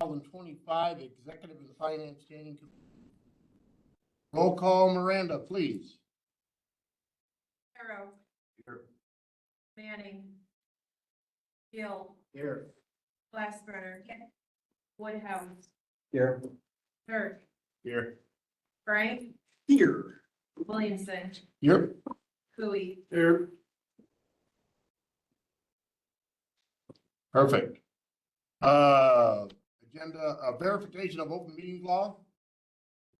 2025 Executive and Finance Standing Committee. Roll call, Miranda, please. Arrow. Here. Manning. Gill. Here. Glassbrenner. Woodhouse. Here. Turk. Here. Frank. Here. Williamson. Here. Cooey. Here. Perfect. Agenda verification of open meetings law.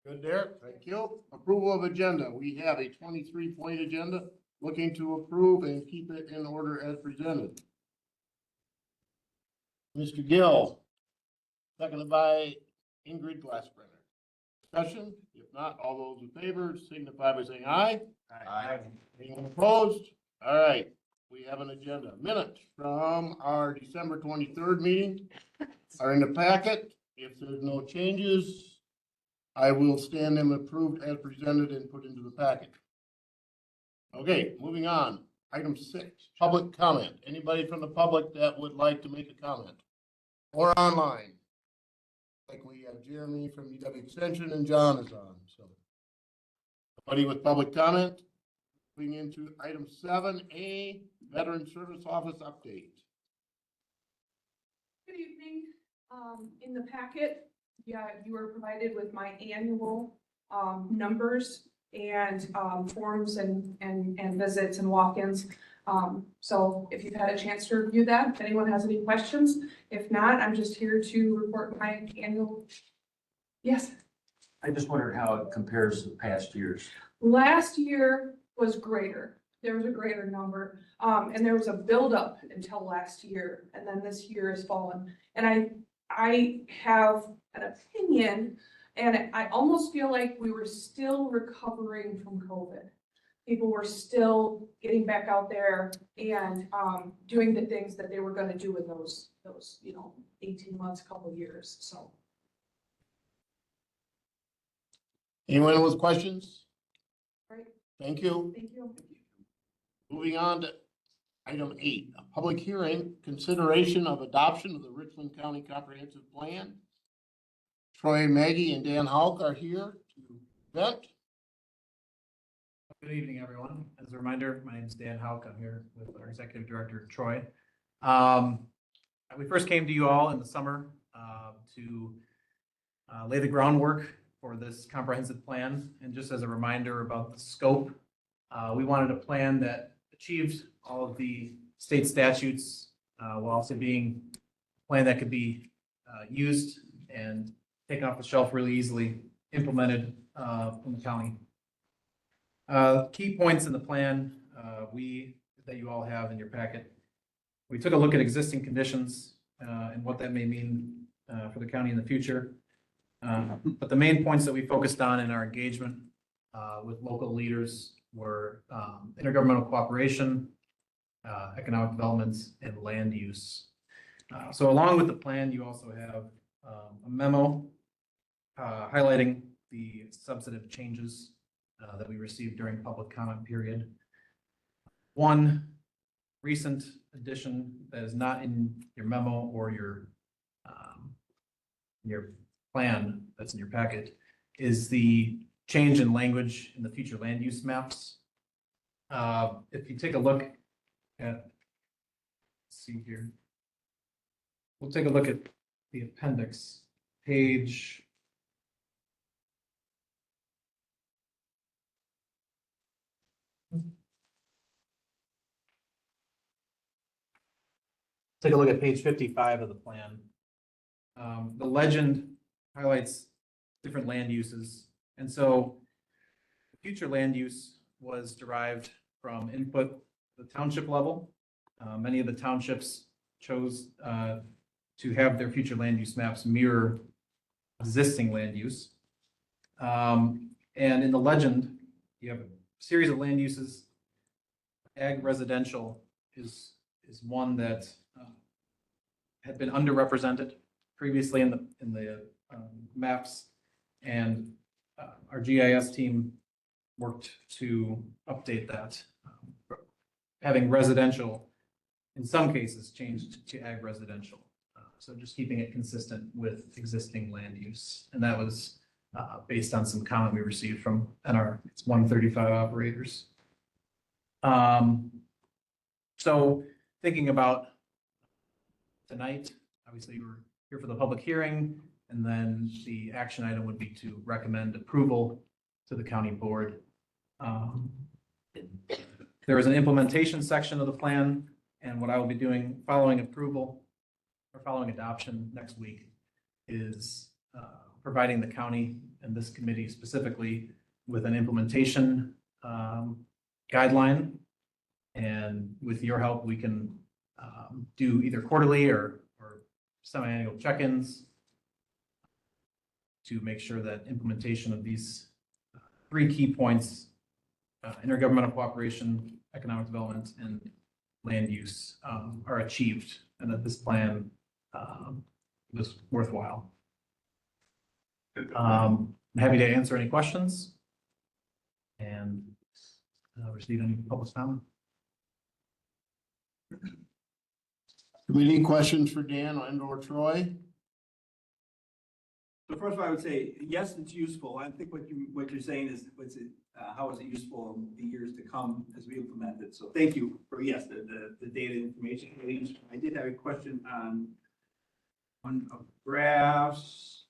Good there. Thank you. Approval of agenda. We have a 23-point agenda. Looking to approve and keep it in order as presented. Mr. Gill, seconded by Ingrid Glassbrenner. Discussion? If not, all those in favor signify by saying aye. Aye. Anyone opposed? All right, we have an agenda. Minutes from our December 23rd meeting are in the packet. If there's no changes, I will stand them approved as presented and put into the packet. Okay, moving on. Item 6, public comment. Anybody from the public that would like to make a comment? Or online? Like we have Jeremy from UW Extension and John is on, so. Anybody with public comment? Moving into item 7A, Veteran Service Office update. Good evening. In the packet, you were provided with my annual numbers and forms and visits and walk-ins. So if you've had a chance to review that, if anyone has any questions, if not, I'm just here to report my annual. Yes. I just wondered how it compares to past years. Last year was greater. There was a greater number, and there was a buildup until last year, and then this year has fallen. And I have an opinion, and I almost feel like we were still recovering from COVID. People were still getting back out there and doing the things that they were going to do in those 18 months, couple of years. So. Anyone with questions? Right. Thank you. Thank you. Moving on to item 8, a public hearing, consideration of adoption of the Richland County Comprehensive Plan. Troy, Maggie, and Dan Houck are here to present. Good evening, everyone. As a reminder, my name is Dan Houck. I'm here with our Executive Director, Troy. We first came to you all in the summer to lay the groundwork for this comprehensive plan. And just as a reminder about the scope, we wanted a plan that achieved all of the state statutes while also being a plan that could be used and taken off the shelf really easily, implemented in the county. Key points in the plan that you all have in your packet. We took a look at existing conditions and what that may mean for the county in the future. But the main points that we focused on in our engagement with local leaders were intergovernmental cooperation, economic developments, and land use. So along with the plan, you also have a memo highlighting the substantive changes that we received during public comment period. One recent addition that is not in your memo or your plan that's in your packet is the change in language in the future land use maps. If you take a look at, let's see here, we'll take a look at the appendix, page take a look at page 55 of the plan. The legend highlights different land uses. And so future land use was derived from input at the township level. Many of the townships chose to have their future land use maps mirror existing land use. And in the legend, you have a series of land uses. Ag residential is one that had been underrepresented previously in the maps, and our GIS team worked to update that, having residential in some cases changed to ag residential. So just keeping it consistent with existing land use. And that was based on some comment we received from NR 135 operators. So thinking about tonight, obviously we're here for the public hearing, and then the action item would be to recommend approval to the county board. There is an implementation section of the plan, and what I will be doing following approval or following adoption next week is providing the county and this committee specifically with an implementation guideline. And with your help, we can do either quarterly or semi-annual check-ins to make sure that implementation of these three key points, intergovernmental cooperation, economic development, and land use are achieved, and that this plan was worthwhile. I'm happy to answer any questions and receive any public comment. Any questions for Dan and/or Troy? So first of all, I would say, yes, it's useful. I think what you're saying is, how is it useful in the years to come as we implement it? So thank you for, yes, the data information. I did have a question on one of graphs.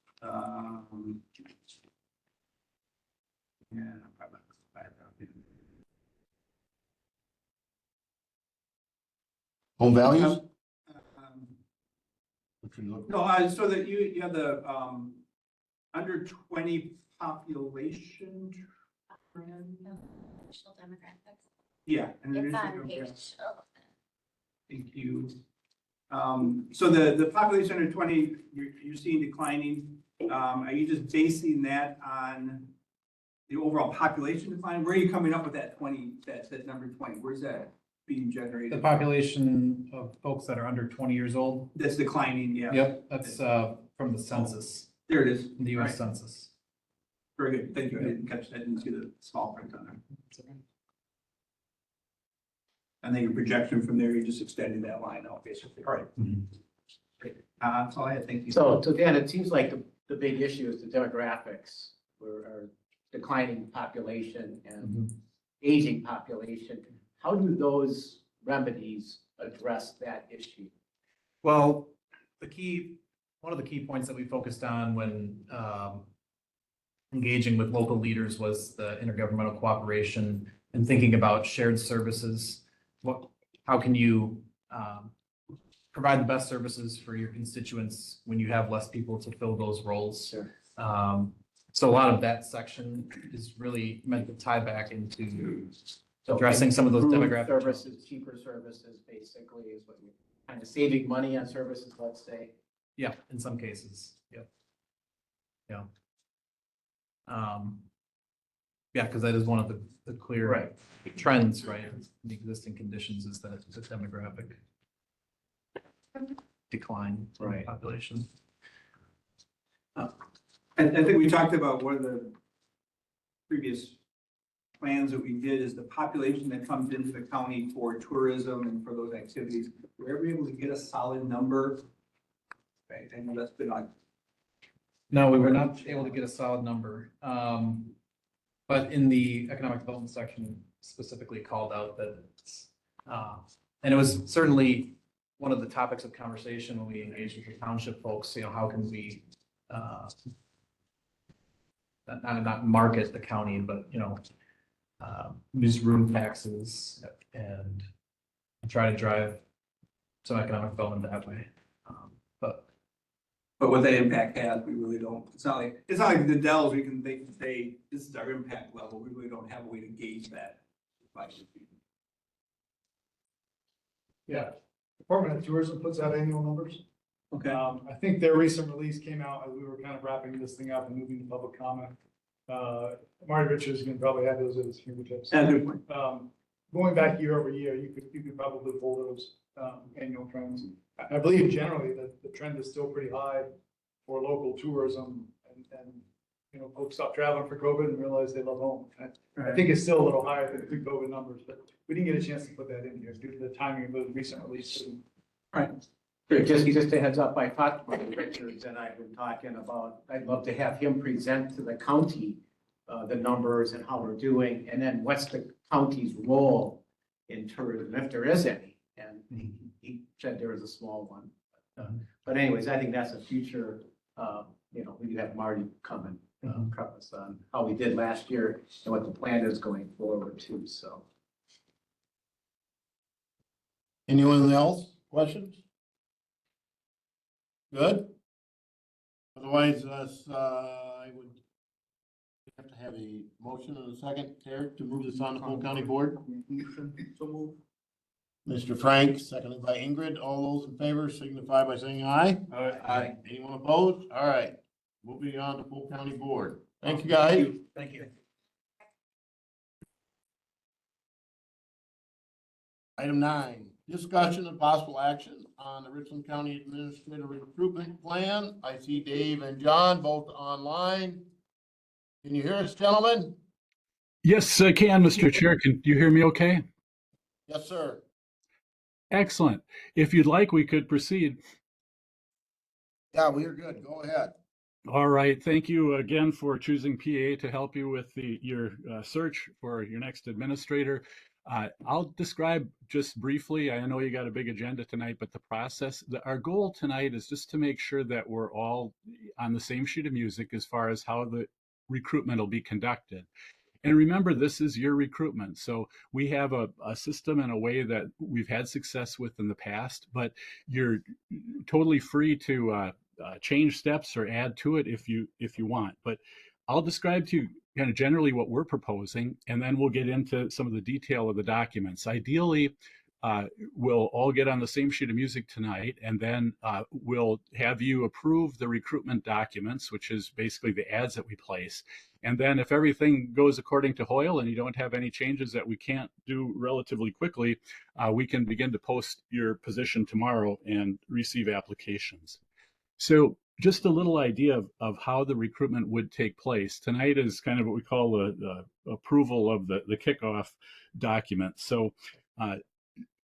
Home values? What you look- No, so that you have the under 20 population trend. National demographics. Yeah. and It's initial on demographics. page. Thank you. So the population under 20, you're seeing declining. Are you just basing that on the overall population decline? Where are you coming up with that 20, that number 20? Where's that being generated? The population of folks that are under 20 years old. That's declining, yeah. Yep, that's from the census, There it is. the US Right. Census. Very good. Thank you. I didn't catch that. I didn't see the small print on there. And then your projection from there, you're just extending that line out, basically. All right. Great. That's all I had. Thank you. So Dan, it seems like the big issue is the demographics, where our declining population and aging population. How do those remedies address that issue? Well, one of the key points that we focused on when engaging with local leaders was the intergovernmental cooperation and thinking about shared services. How can you provide the best services for your constituents when you have less people to fill those roles? Sure. So a lot of that section is really meant to tie back into So addressing some of those improved demographic services, cheaper services, basically, is what you're kind of saving money on services, let's say. Yeah, in some cases, yep. Yeah. Yeah, because that is one of the clear Right. trends, right? in The existing conditions is that the demographic decline in Right. population. I think we talked about one of the previous plans that we did is the population that comes into the county for tourism and for those activities. Were we able to get a solid number? Right, I know that's been on. No, we were not able to get a solid number. But in the economic development section specifically called out that, and it was certainly one of the topics of conversation when we engaged with the township folks, how can we not market the county, but, use room taxes and try to drive some economic development that way. But what that impact has, we really don't, it's not like the Dells, they can say, this is our impact level. We really don't have a way to gauge that. Yeah, Department of Tourism puts out annual numbers. Okay. I think their recent release came out as we were kind of wrapping this thing up and moving to public comment. Marty Richards can probably have those at his fingertips. Yeah, good point. Going back year over year, you could probably pull those annual trends. I believe generally that the trend is still pretty high for local tourism and folks stopped traveling for COVID and realized they love home. I think it's still a little higher than the pre-COVID numbers, but we didn't get a chance to put that in here due to the timing of those recent releases. Right. Sure, just a heads up, I talked to Richards and I've been talking about, I'd love to have him present to the county the numbers and how we're doing, and then what's the county's role in tourism, if there is any. And he said there was a small one. But anyways, I think that's a future, we could have Marty come and prep us on how we did last year and what the plan is going forward too, so. Anyone else? Questions? Good? Otherwise, I would have to have a motion and a second, Eric, to move this on to full county board. So move. Mr. Frank, seconded by Ingrid. All those in favor signify by saying aye. Aye. Anyone opposed? All right, moving on to full county board. Thank you, guys. Thank you. Item 9, discussion and possible action on the Richland County Administrative Recruitment Plan. I see Dave and John both online. Can you hear us, gentlemen? Yes, I can, Mr. Chair. Can you hear me okay? Yes, sir. Excellent. If you'd like, we could proceed. Yeah, we are good. Go ahead. All right. Thank you again for choosing PA to help you with your search for your next administrator. I'll describe just briefly. I know you got a big agenda tonight, but the process, our goal tonight is just to make sure that we're all on the same sheet of music as far as how the recruitment will be conducted. And remember, this is your recruitment. So we have a system and a way that we've had success with in the past, but you're totally free to change steps or add to it if you want. But I'll describe to you kind of generally what we're proposing, and then we'll get into some of the detail of the documents. Ideally, we'll all get on the same sheet of music tonight, and then we'll have you approve the recruitment documents, which is basically the ads that we place. And then if everything goes according to Hoyle and you don't have any changes that we can't do relatively quickly, we can begin to post your position tomorrow and receive applications. So just a little idea of how the recruitment would take place. Tonight is kind of what we call the approval of the kickoff document. So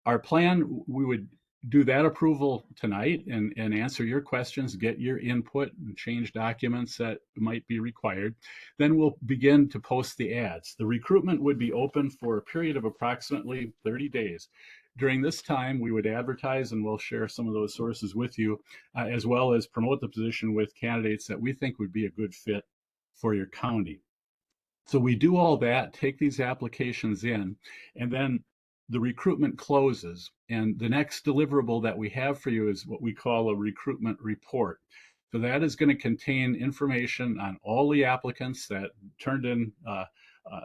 our plan, we would do that approval tonight and answer your questions, get your input and change documents that might be required. Then we'll begin to post the ads. The recruitment would be open for a period of approximately 30 days. During this time, we would advertise, and we'll share some of those sources with you, as well as promote the position with candidates that we think would be a good fit for your county. So we do all that, take these applications in, and then the recruitment closes. And the next deliverable that we have for you is what we call a recruitment report. So that is going to contain information on all the applicants that turned in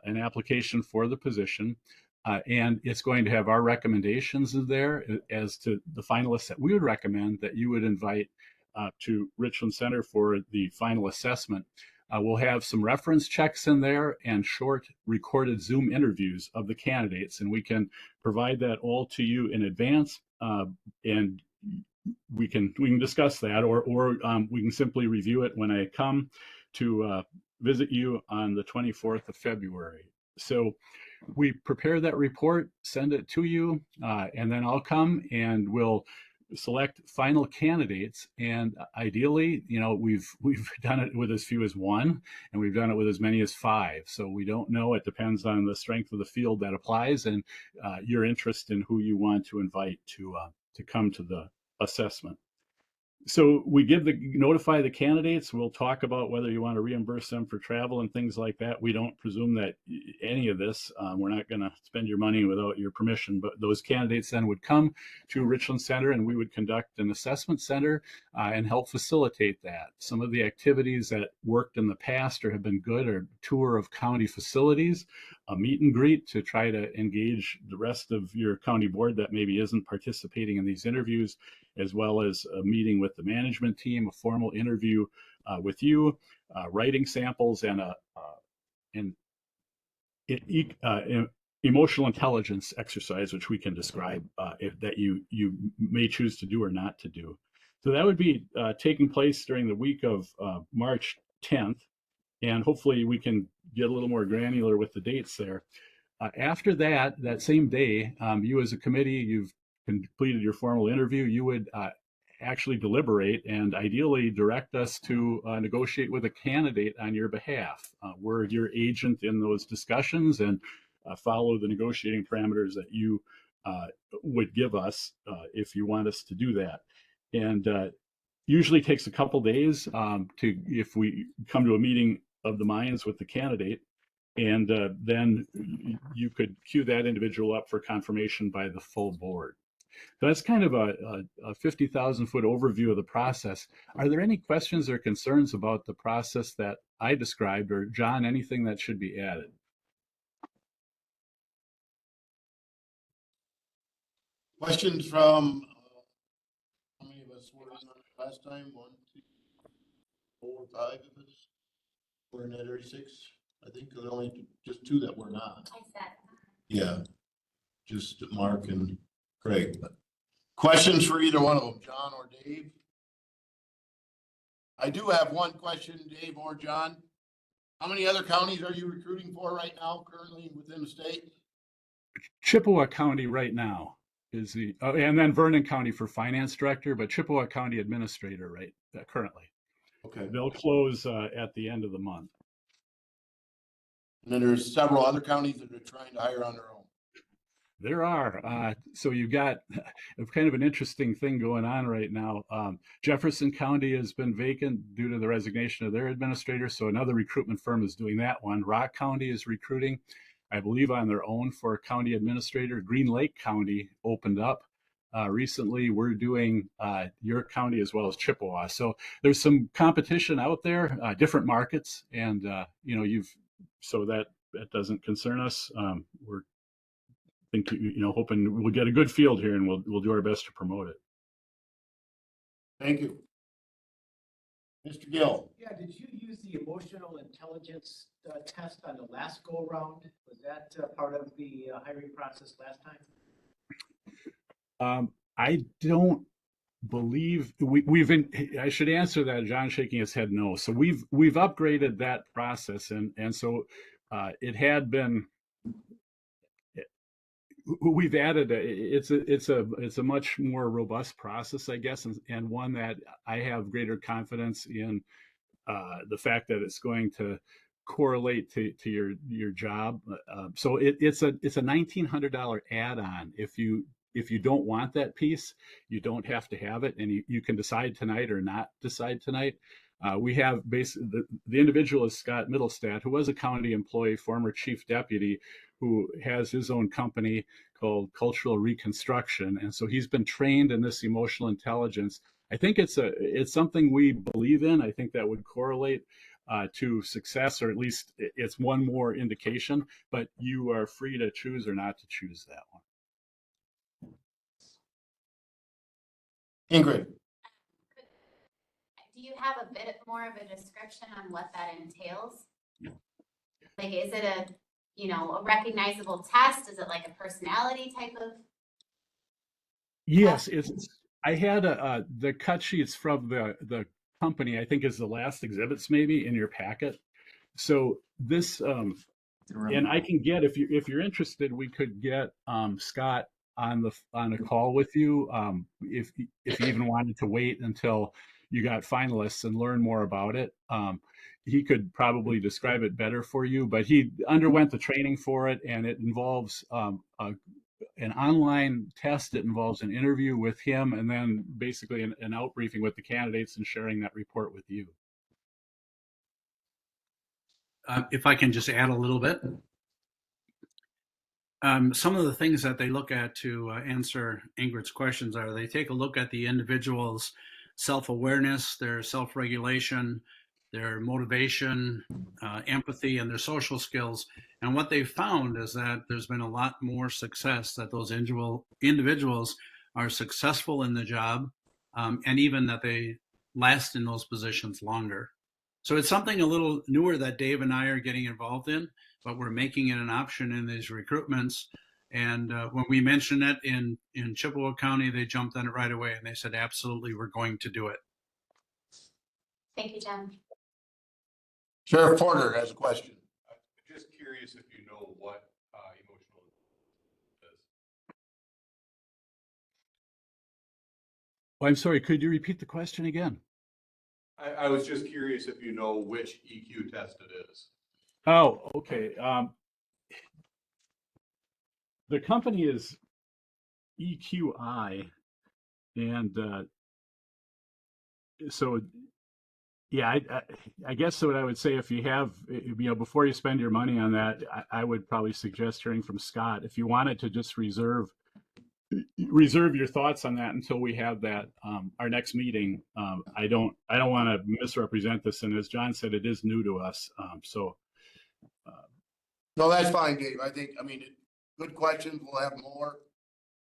an application for the position. And it's going to have our recommendations in there as to the finalists that we would recommend that you would invite to Richland Center for the final assessment. We'll have some reference checks in there and short recorded Zoom interviews of the candidates, and we can provide that all to you in advance, and we can discuss that, or we can simply review it when I come to visit you on the 24th of February. So we prepare that report, send it to you, and then I'll come and we'll select final candidates. And ideally, we've done it with as few as 1, and we've done it with as many as 5. So we don't know. It depends on the strength of the field that applies and your interest in who you want to invite to come to the assessment. So we notify the candidates. We'll talk about whether you want to reimburse them for travel and things like that. We don't presume that any of this, we're not going to spend your money without your permission, but those candidates then would come to Richland Center and we would conduct an assessment center and help facilitate that. Some of the activities that worked in the past or have been good are tour of county facilities, a meet and greet to try to engage the rest of your county board that maybe isn't participating in these interviews, as well as a meeting with the management team, a formal interview with you, writing samples, and an emotional intelligence exercise, which we can describe that you may choose to do or not to do. So that would be taking place during the week of March 10th, and hopefully we can get a little more granular with the dates there. After that same day, you as a committee, you've completed your formal interview, you would actually deliberate and ideally direct us to negotiate with a candidate on your behalf. We're your agent in those discussions and follow the negotiating parameters that you would give us if you want us to do that. And usually takes a couple days if we come to a meeting of the minds with the candidate. And then you could queue that individual up for confirmation by the full board. So that's kind of a 50,000-foot overview of the process. Are there any questions or concerns about the process that I described, or John, anything that should be added? Questions from, how many of us were in on it last time? 1, 2, 4, 5 of us were in at area 6. I think there were only just 2 that were not. I said. Yeah, just Mark and Craig. But questions for either one of them, John or Dave? I do have one question, Dave or John. How many other counties are you recruiting for right now, currently within the state? Chippewa County right now is and then Vernon County for finance director, but Chippewa County administrator currently. Okay. They'll close at the end of the month. And then there's several other counties that are trying to hire on their own. There are. So you've got kind of an interesting thing going on right now. Jefferson County has been vacant due to the resignation of their administrator. So another recruitment firm is doing that one. Rock County is recruiting, I believe, on their own for a county administrator. Green Lake County opened up recently. We're doing York County as well as Chippewa. So there's some competition out there, different markets. And, so that doesn't concern us. We're hoping we'll get a good field here, and we'll do our best to promote it. Thank you. Mr. Gill. Yeah, did you use the emotional intelligence test on the last go round? Was that part of the hiring process last time? I don't believe I should answer that. John shaking his head no. So we've upgraded that process, and so it had been. We've added it's a much more robust process, I guess, and one that I have greater confidence in the fact that it's going to correlate to your job. So it's a $1,900 add-on. If you don't want that piece, you don't have to have it, and you can decide tonight or not decide tonight. We have basically the individual is Scott Middlestat, who was a county employee, former chief deputy, who has his own company called Cultural Reconstruction. And so he's been trained in this emotional intelligence. I think it's something we believe in. I think that would correlate to success, or at least it's one more indication, but you are free to choose or not to choose that one. Ingrid. Do you have a bit more of a description on what that entails? Like, is it a recognizable test? Is it like a personality type of? Yes, I had the cut sheets from the company, I think is the last exhibits maybe in your packet. So this, and I can get, if you're interested, we could get Scott on a call with you if you even wanted to wait until you got finalists and learn more about it. He could probably describe it better for you, but he underwent the training for it, and it involves an online test. It involves an interview with him, and then basically an out briefing with the candidates and sharing that report with you. If I can just add a little bit. Some of the things that they look at to answer Ingrid's questions are they take a look at the individual's self-awareness, their self-regulation, their motivation, empathy, and their social skills. And what they've found is that there's been a lot more success, that those individuals are successful in the job, and even that they last in those positions longer. So it's something a little newer that Dave and I are getting involved in, but we're making it an option in these recruitments. And when we mentioned it in Chippewa County, they jumped on it right away, and they said, absolutely, we're going to do it. Thank you, Jen. Sheriff Porter has a question. I'm just curious if you know what emotional is. Oh, I'm sorry, could you repeat the question again? I was just curious if you know which EQ test it is. Oh, okay. The company is EQI, and so yeah, I guess what I would say, if you have, before you spend your money on that, I would probably suggest hearing from Scott. If you wanted to just reserve your thoughts on that until we have that our next meeting. I don't want to misrepresent this, and as John said, it is new to us. No, that's fine, Dave. I mean, good questions. We'll have more.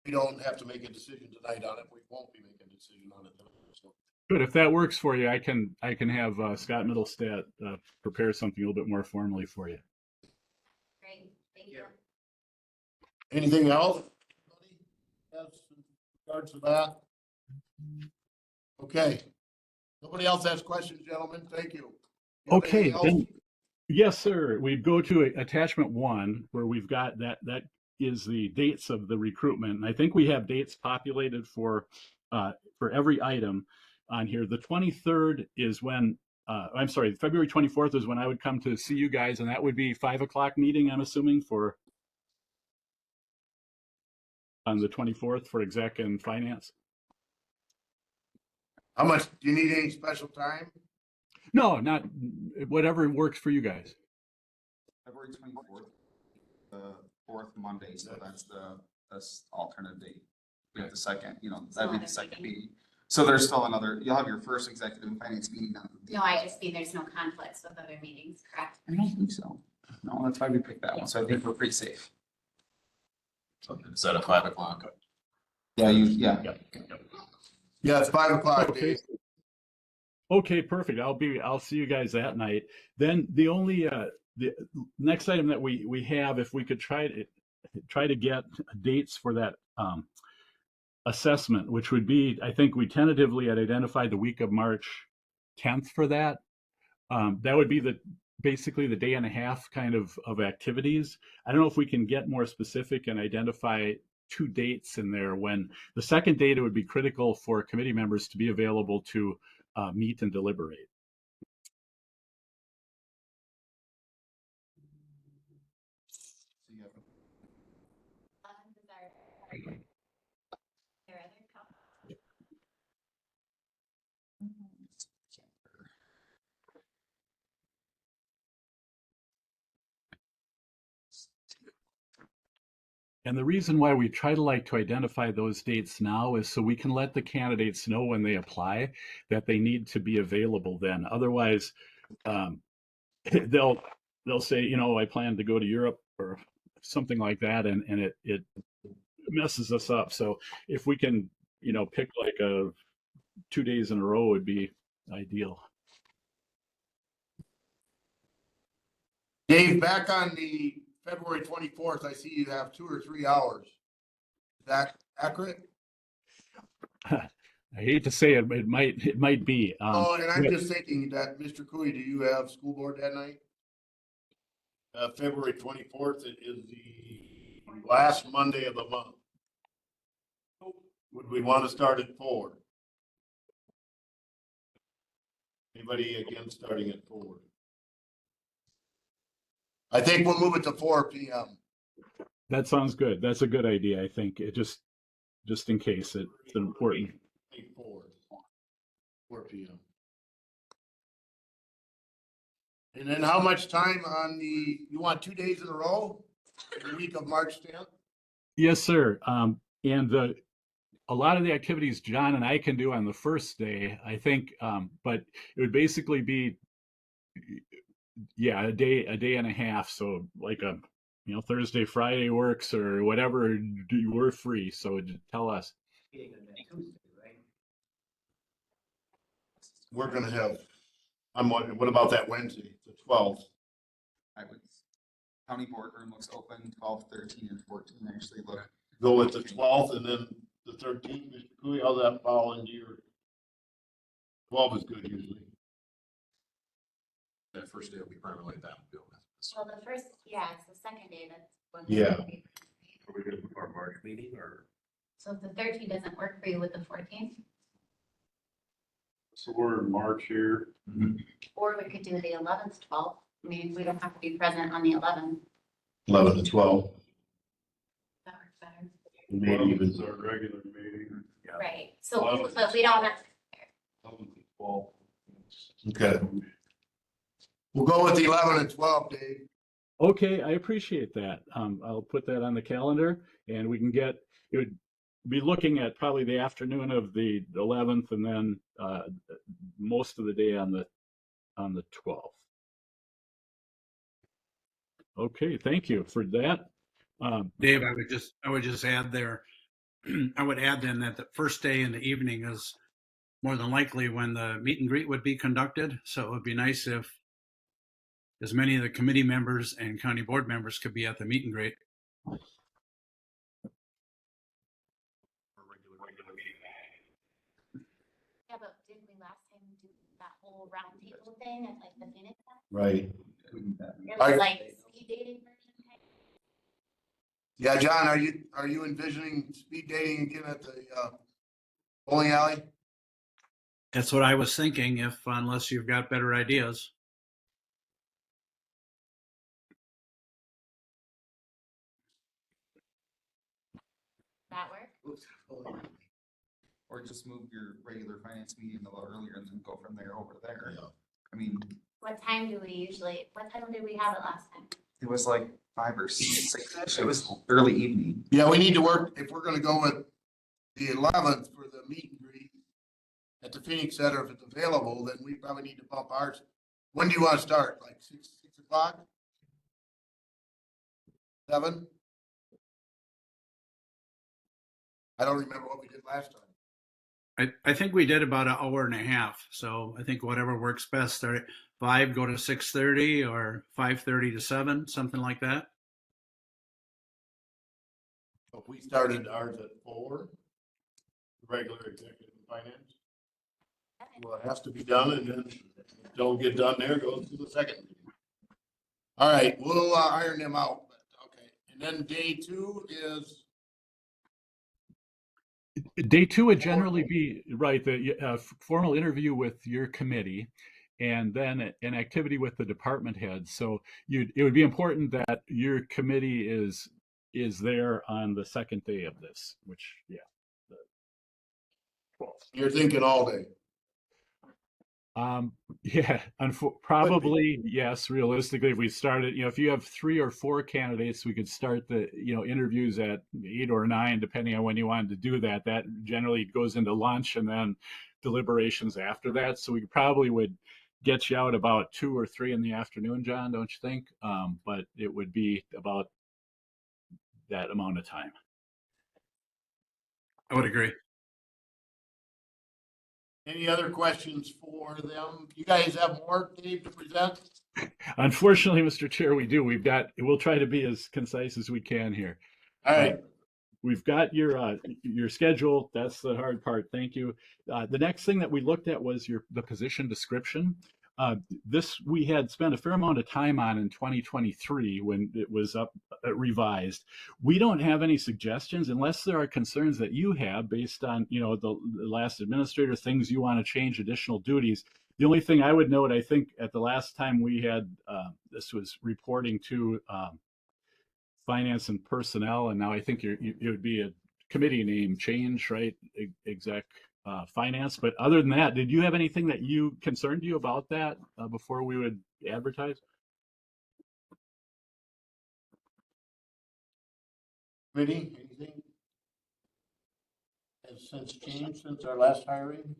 We don't have to make a decision tonight on it. We won't be making a decision on it tonight. So. Good. If that works for you, I can have Scott Middlestat prepare something a little bit more formally for you. Great, thank you. Anything else? Anybody has in regards to that? Okay. Nobody else has questions, gentlemen. Thank you. You have Okay, anything else? then, yes, sir. We go to attachment 1, where we've got that is the dates of the recruitment. And I think we have dates populated for every item on here. The 23rd is when, I'm sorry, February 24th is when I would come to see you guys, and that would be 5 o'clock meeting, I'm assuming, on the 24th for exec and finance. How much, do you need any special time? No, not whatever works for you guys. February 24th, the fourth Monday, so that's alternate date. We have the second, that'd be the second meeting. So there's still another, you'll have your first executive and finance meeting on the. No, I just mean there's no conflicts with other meetings, correct? I don't think so. No, that's why we picked that one, so I think we're pretty safe. So instead of 5 o'clock. Yeah, yeah. Yeah, it's 5 o'clock, Okay. Dave. Okay, perfect. I'll see you guys that night. Then the only the next item that we have, if we could try to get dates for that assessment, which would be, I think we tentatively had identified the week of March 10th for that. That would be basically the day and a half kind of activities. I don't know if we can get more specific and identify 2 dates in there, when the second date, it would be critical for committee members to be available to meet and deliberate. And the reason why we try to identify those dates now is so we can let the candidates know when they apply that they need to be available then. Otherwise, they'll say, I plan to go to Europe or something like that, and it messes us up. So if we can, pick 2 days in a row would be ideal. Dave, back on the February 24th, I see you have 2 or 3 hours. Is that accurate? I hate to say it, but it might be. And I'm just thinking that, Mr. Cooey, do you have school board that night? February 24th is the last Monday of the month. Would we want to start at 4? Anybody against starting at 4? I think we'll move it to 4 p.m. That sounds good. That's a good idea. I think it just in case it's important. 4 p.m. And then how much time on you want 2 days in a row? The week of March 10th? Yes, sir. And a lot of the activities John and I can do on the first day, I think, but it would basically be, a day and a half. So Thursday, Friday works or whatever, we're free. So tell us. We're gonna have, what about that Wednesday, the 12th? County boardroom looks open, 12, 13, and 14 actually look. Go with the 12th and then the 13th, Mr. Cooey, how's that fall into your? 12 is good usually. That first day will be permanently down. Well, the first, it's the second day, that's when. Yeah. Are we gonna move our March meeting or? So if the 13th doesn't work for you with the 14th? So we're in March here. Or we could do the 11th, 12th. I mean, we don't have to be present on the 11th. 11 to 12. That works better. Maybe even. It's our regular meeting. Right, so, but we don't have, 11 to 12. Okay. We'll go with the 11 and 12, Dave. Okay, I appreciate that. I'll put that on the calendar and we can it would be looking at probably the afternoon of the 11th and then most of the day on the 12th. Okay, thank you for that. Dave, I would just add there, I would add then that the first day in the evening is more than likely when the meet and greet would be conducted. So it would be nice if as many of the committee members and county board members could be at the meet and greet. yeah, but didn't we last time do that whole round table thing at like the Phoenix Center? Right. It was like speed dating version type. Yeah, John, are you envisioning speed dating again at the bowling alley? That's what I was thinking, unless you've got better ideas. That work? Or just move your regular finance meeting a little earlier and then go from there over there. Yeah. I mean, What time did we have it last time? it was like 5 or 6. It was early evening. Yeah, we need to work, if we're gonna go with the 11th for the meet and greet at the Phoenix Center, if it's available, then we probably need to bump ours. When do you want to start? Like 6 o'clock? 7? I don't remember what we did last time. I think we did about an hour and a half. So I think whatever works best, start at 5, go to 6:30 or 5:30 to 7, something like that. If we started ours at 4, regular executive and finance. Well, it has to be done and then if it don't get done there, goes to the second. All right, we'll iron them out, but okay. And then day 2 is, Day 2 would generally be, right, the formal interview with your committee and then an activity with the department heads. So it would be important that your committee is there on the second day of this, which, yeah. you're thinking all day. Yeah, probably, yes, realistically, if we started, if you have 3 or 4 candidates, we could start the, interviews at 8 or 9, depending on when you wanted to do that. That generally goes into lunch and then deliberations after that. So we probably would get you out about 2 or 3 in the afternoon, John, don't you think? But it would be about that amount of time. I would agree. Any other questions for them? You guys have more, Dave, to present? Unfortunately, Mr. Chair, we do. We'll try to be as concise as we can here. All right. We've got your schedule. That's the hard part. Thank you. The next thing that we looked at was the position description. This we had spent a fair amount of time on in 2023 when it was revised. We don't have any suggestions unless there are concerns that you have based on the last administrator, things you want to change, additional duties. The only thing I would note, I think at the last time we had this was reporting to finance and personnel, and now I think it would be a committee name change, right? Exec finance. But other than that, did you have anything that concerned you about that before we would advertise? Really, anything has since changed since our last hiring?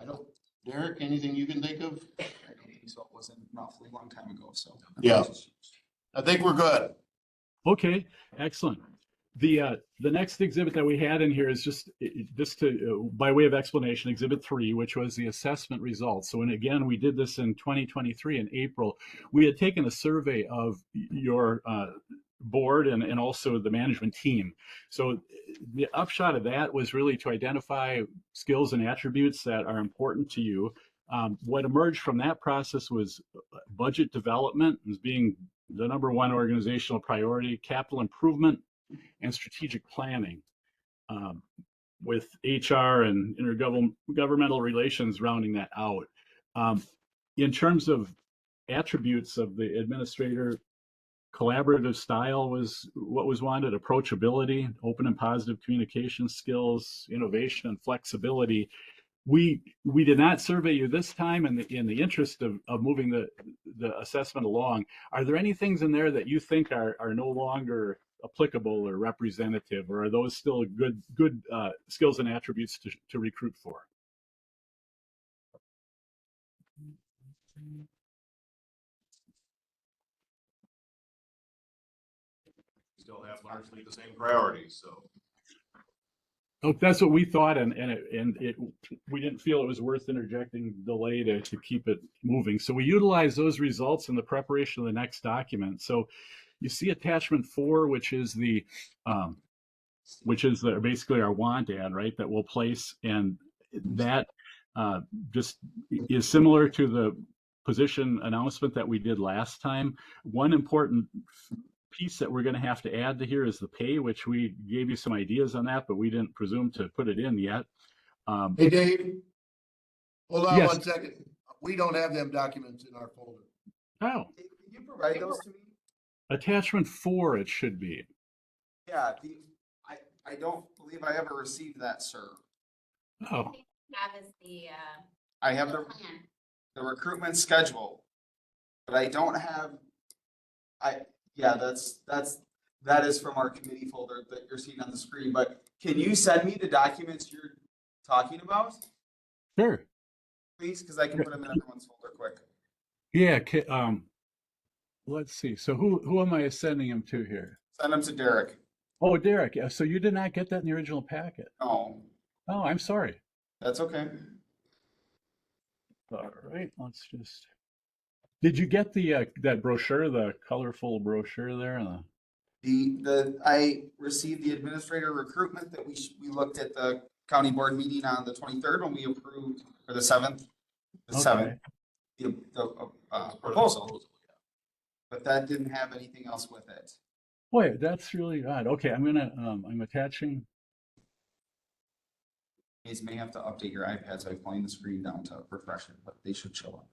I don't, Derek, anything you can think of? I don't think so. It wasn't an awfully long time ago, so. Yeah. I think we're good. Okay, excellent. The next exhibit that we had in here is just to by way of explanation, Exhibit 3, which was the assessment results. So, and again, we did this in 2023 in April. We had taken a survey of your board and also the management team. So the upshot of that was really to identify skills and attributes that are important to you. What emerged from that process was budget development as being the #1 organizational priority, capital improvement, and strategic planning. with HR and intergovernmental relations rounding that out. In terms of attributes of the administrator, collaborative style was what was wanted, approachability, open and positive communication skills, innovation and flexibility. We did not survey you this time in the interest of moving the assessment along. Are there any things in there that you think are no longer applicable or representative, or are those still good skills and attributes to recruit for? Still have largely the same priorities, so. Oh, that's what we thought, and we didn't feel it was worth interjecting delay to keep it moving. So we utilized those results in the preparation of the next document. So you see attachment 4, which is basically our want ad, right? That we'll place, and that just is similar to the position announcement that we did last time. One important piece that we're going to have to add to here is the pay, which we gave you some ideas on that, but we didn't presume to put it in yet. Hey, Dave, hold on Yes. 1 second. We don't have them documents in our folder. Oh, Can you provide those to me? attachment 4, it should be. Yeah, I don't believe I ever received that, sir. Oh, Have is the, I have the the plan. recruitment schedule, but I don't have, that is from our committee folder that you're seeing on the screen, but can you send me the documents you're talking about, sure. please? Because I can put them in everyone's folder quick. Yeah. Let's see. So who am I sending him to here? Send them to Derek. Oh, Derek. Yeah, so you did not get that in the original packet. No, Oh, I'm sorry. that's okay. All right. Let's just. Did you get the that brochure, the colorful brochure there? I received the administrator recruitment that we looked at the county board meeting on the 23rd when we approved, or the 7th, the proposal. But that didn't have anything else with it. Boy, that's really odd. Okay, I'm attaching. You guys may have to update your iPads by pulling the screen down to refresh it, but they should show up.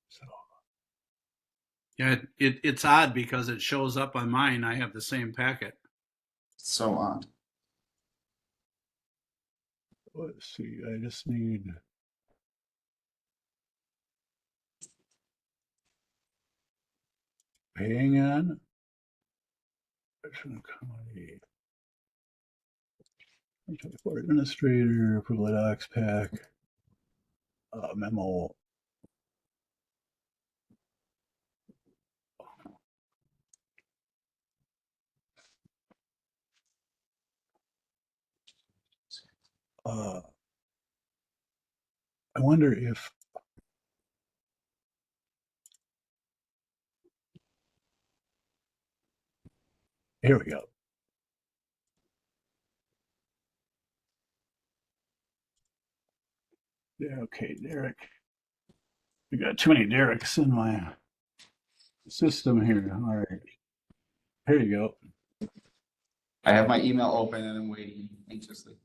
So. Yeah, it's odd because it shows up on mine. I have the same packet. So odd. Let's see. I just need. Hang on. Richland County. For administrator, approval of docs pack, memo. I wonder if. Here we go. Yeah, okay, Derek. We got too many Dereks in my system here. All right. Here you go. I have my email open and I'm waiting anxiously.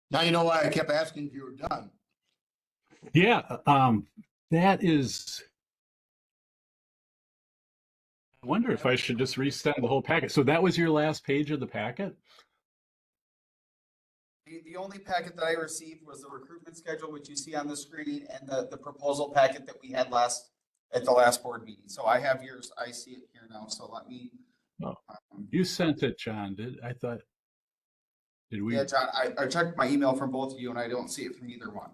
Now you know why I kept asking if you were done. Yeah, that is. I wonder if I should just resend the whole packet. So that was your last page of the packet? The only packet that I received was the recruitment schedule, which you see on the screen, and the proposal packet that we had at the last board meeting. So I have yours. I see it here now. So let me. Oh, you sent it, John. Did we? Yeah, John, I checked my email from both of you and I don't see it from either one.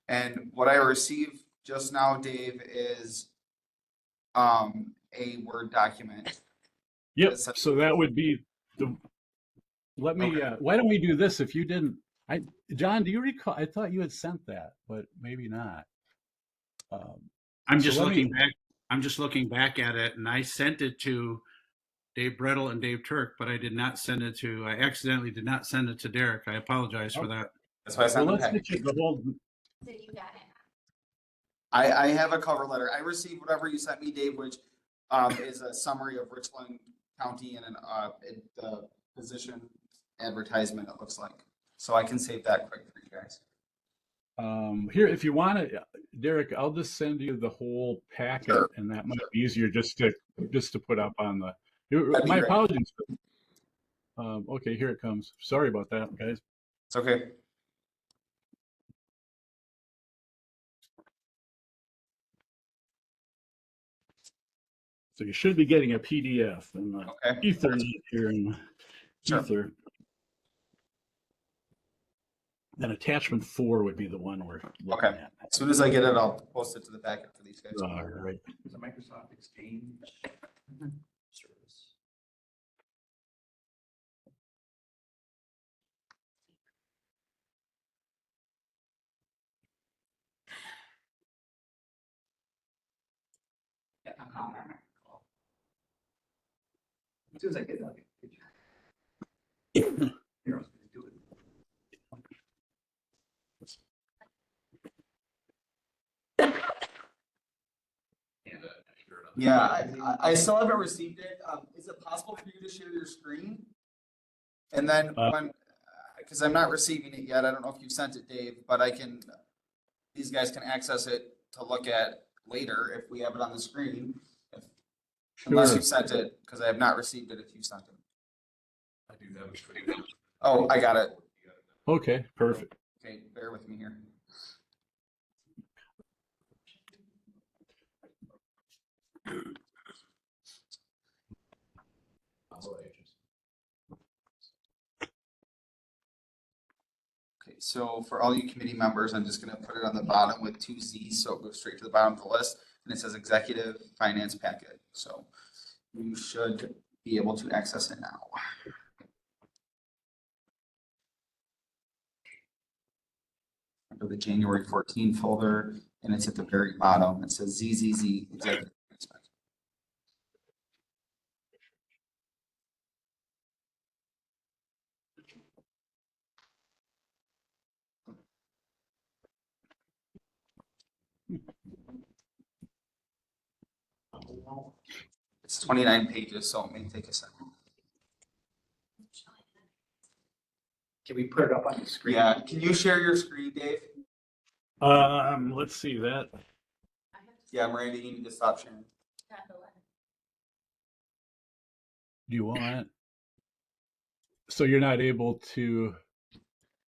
And what I received just now, Dave, is a Word document. Yep. So that would be the. Let me. Okay. Why don't we do this? If you didn't, John, do you recall? I thought you had sent that, but maybe not. I'm just looking back. I'm just looking back at it, and I sent it to Dave Brettel and Dave Turk, but I did not send it to. I accidentally did not send it to Derek. I apologize for that. That's why I sent Well, the let's packet. get you the whole. So you got it. I have a cover letter. I received whatever you sent me, Dave, which is a summary of Richland county and the position advertisement, it looks like. So I can save that quick for you guys. Here, if you want to, Derek, I'll just send you the whole packet, Sure. and that might be easier just to put up on the. That'd be My great. apologies. Okay, here it comes. Sorry about that, guys. It's okay. So you should be getting a PDF in the Okay. Ethernet here in Sure. Ether. Then attachment 4 would be the one we're looking Okay. at. As soon as I get it, I'll post it to the packet for these guys. All right. Is it Microsoft Exchange? Service. Yeah, I'm on it. As soon as I get it, I'll get a picture. Here, I was gonna do it. Yeah, I still haven't received it. Is it possible for you to share your screen? And then because I'm not receiving it yet, I don't know if you sent it, Dave, but these guys can access it to look at later if we have it on the screen. Unless Sure. you sent it, because I have not received it if you sent it. I do have a screen. Oh, I got it. Okay, perfect. Okay, bear with me here. Okay, so for all you committee members, I'm just gonna put it on the bottom with 2 Z's, so it goes straight to the bottom of the list, and it says executive finance packet, so you should be able to access it now. Under the January 14 folder, and it's at the very bottom, it says ZZZ executive finance packet. It's 29 pages, so it may take a second. Can we put it up on the screen? Yeah, can you share your screen, Dave? Let's see that. Yeah, Miranda, you need to stop sharing. Do you want? So you're not able to.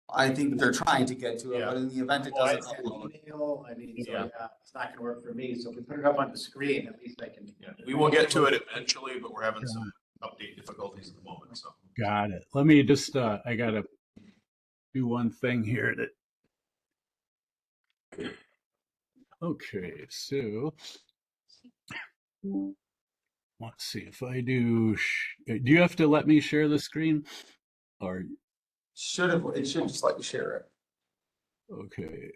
I think they're trying to get to it, Yeah. but in the event it Well, I doesn't sent upload. email, I mean, so Yeah. yeah, it's not gonna work for me, so if we put it up on the screen, at least I can. We will get to it eventually, but we're having some update difficulties at the moment, so. Got it. Let me just. I gotta do one thing here. Okay, so let's see if I do. Do you have to let me share the screen? Or It should just let you share it. okay.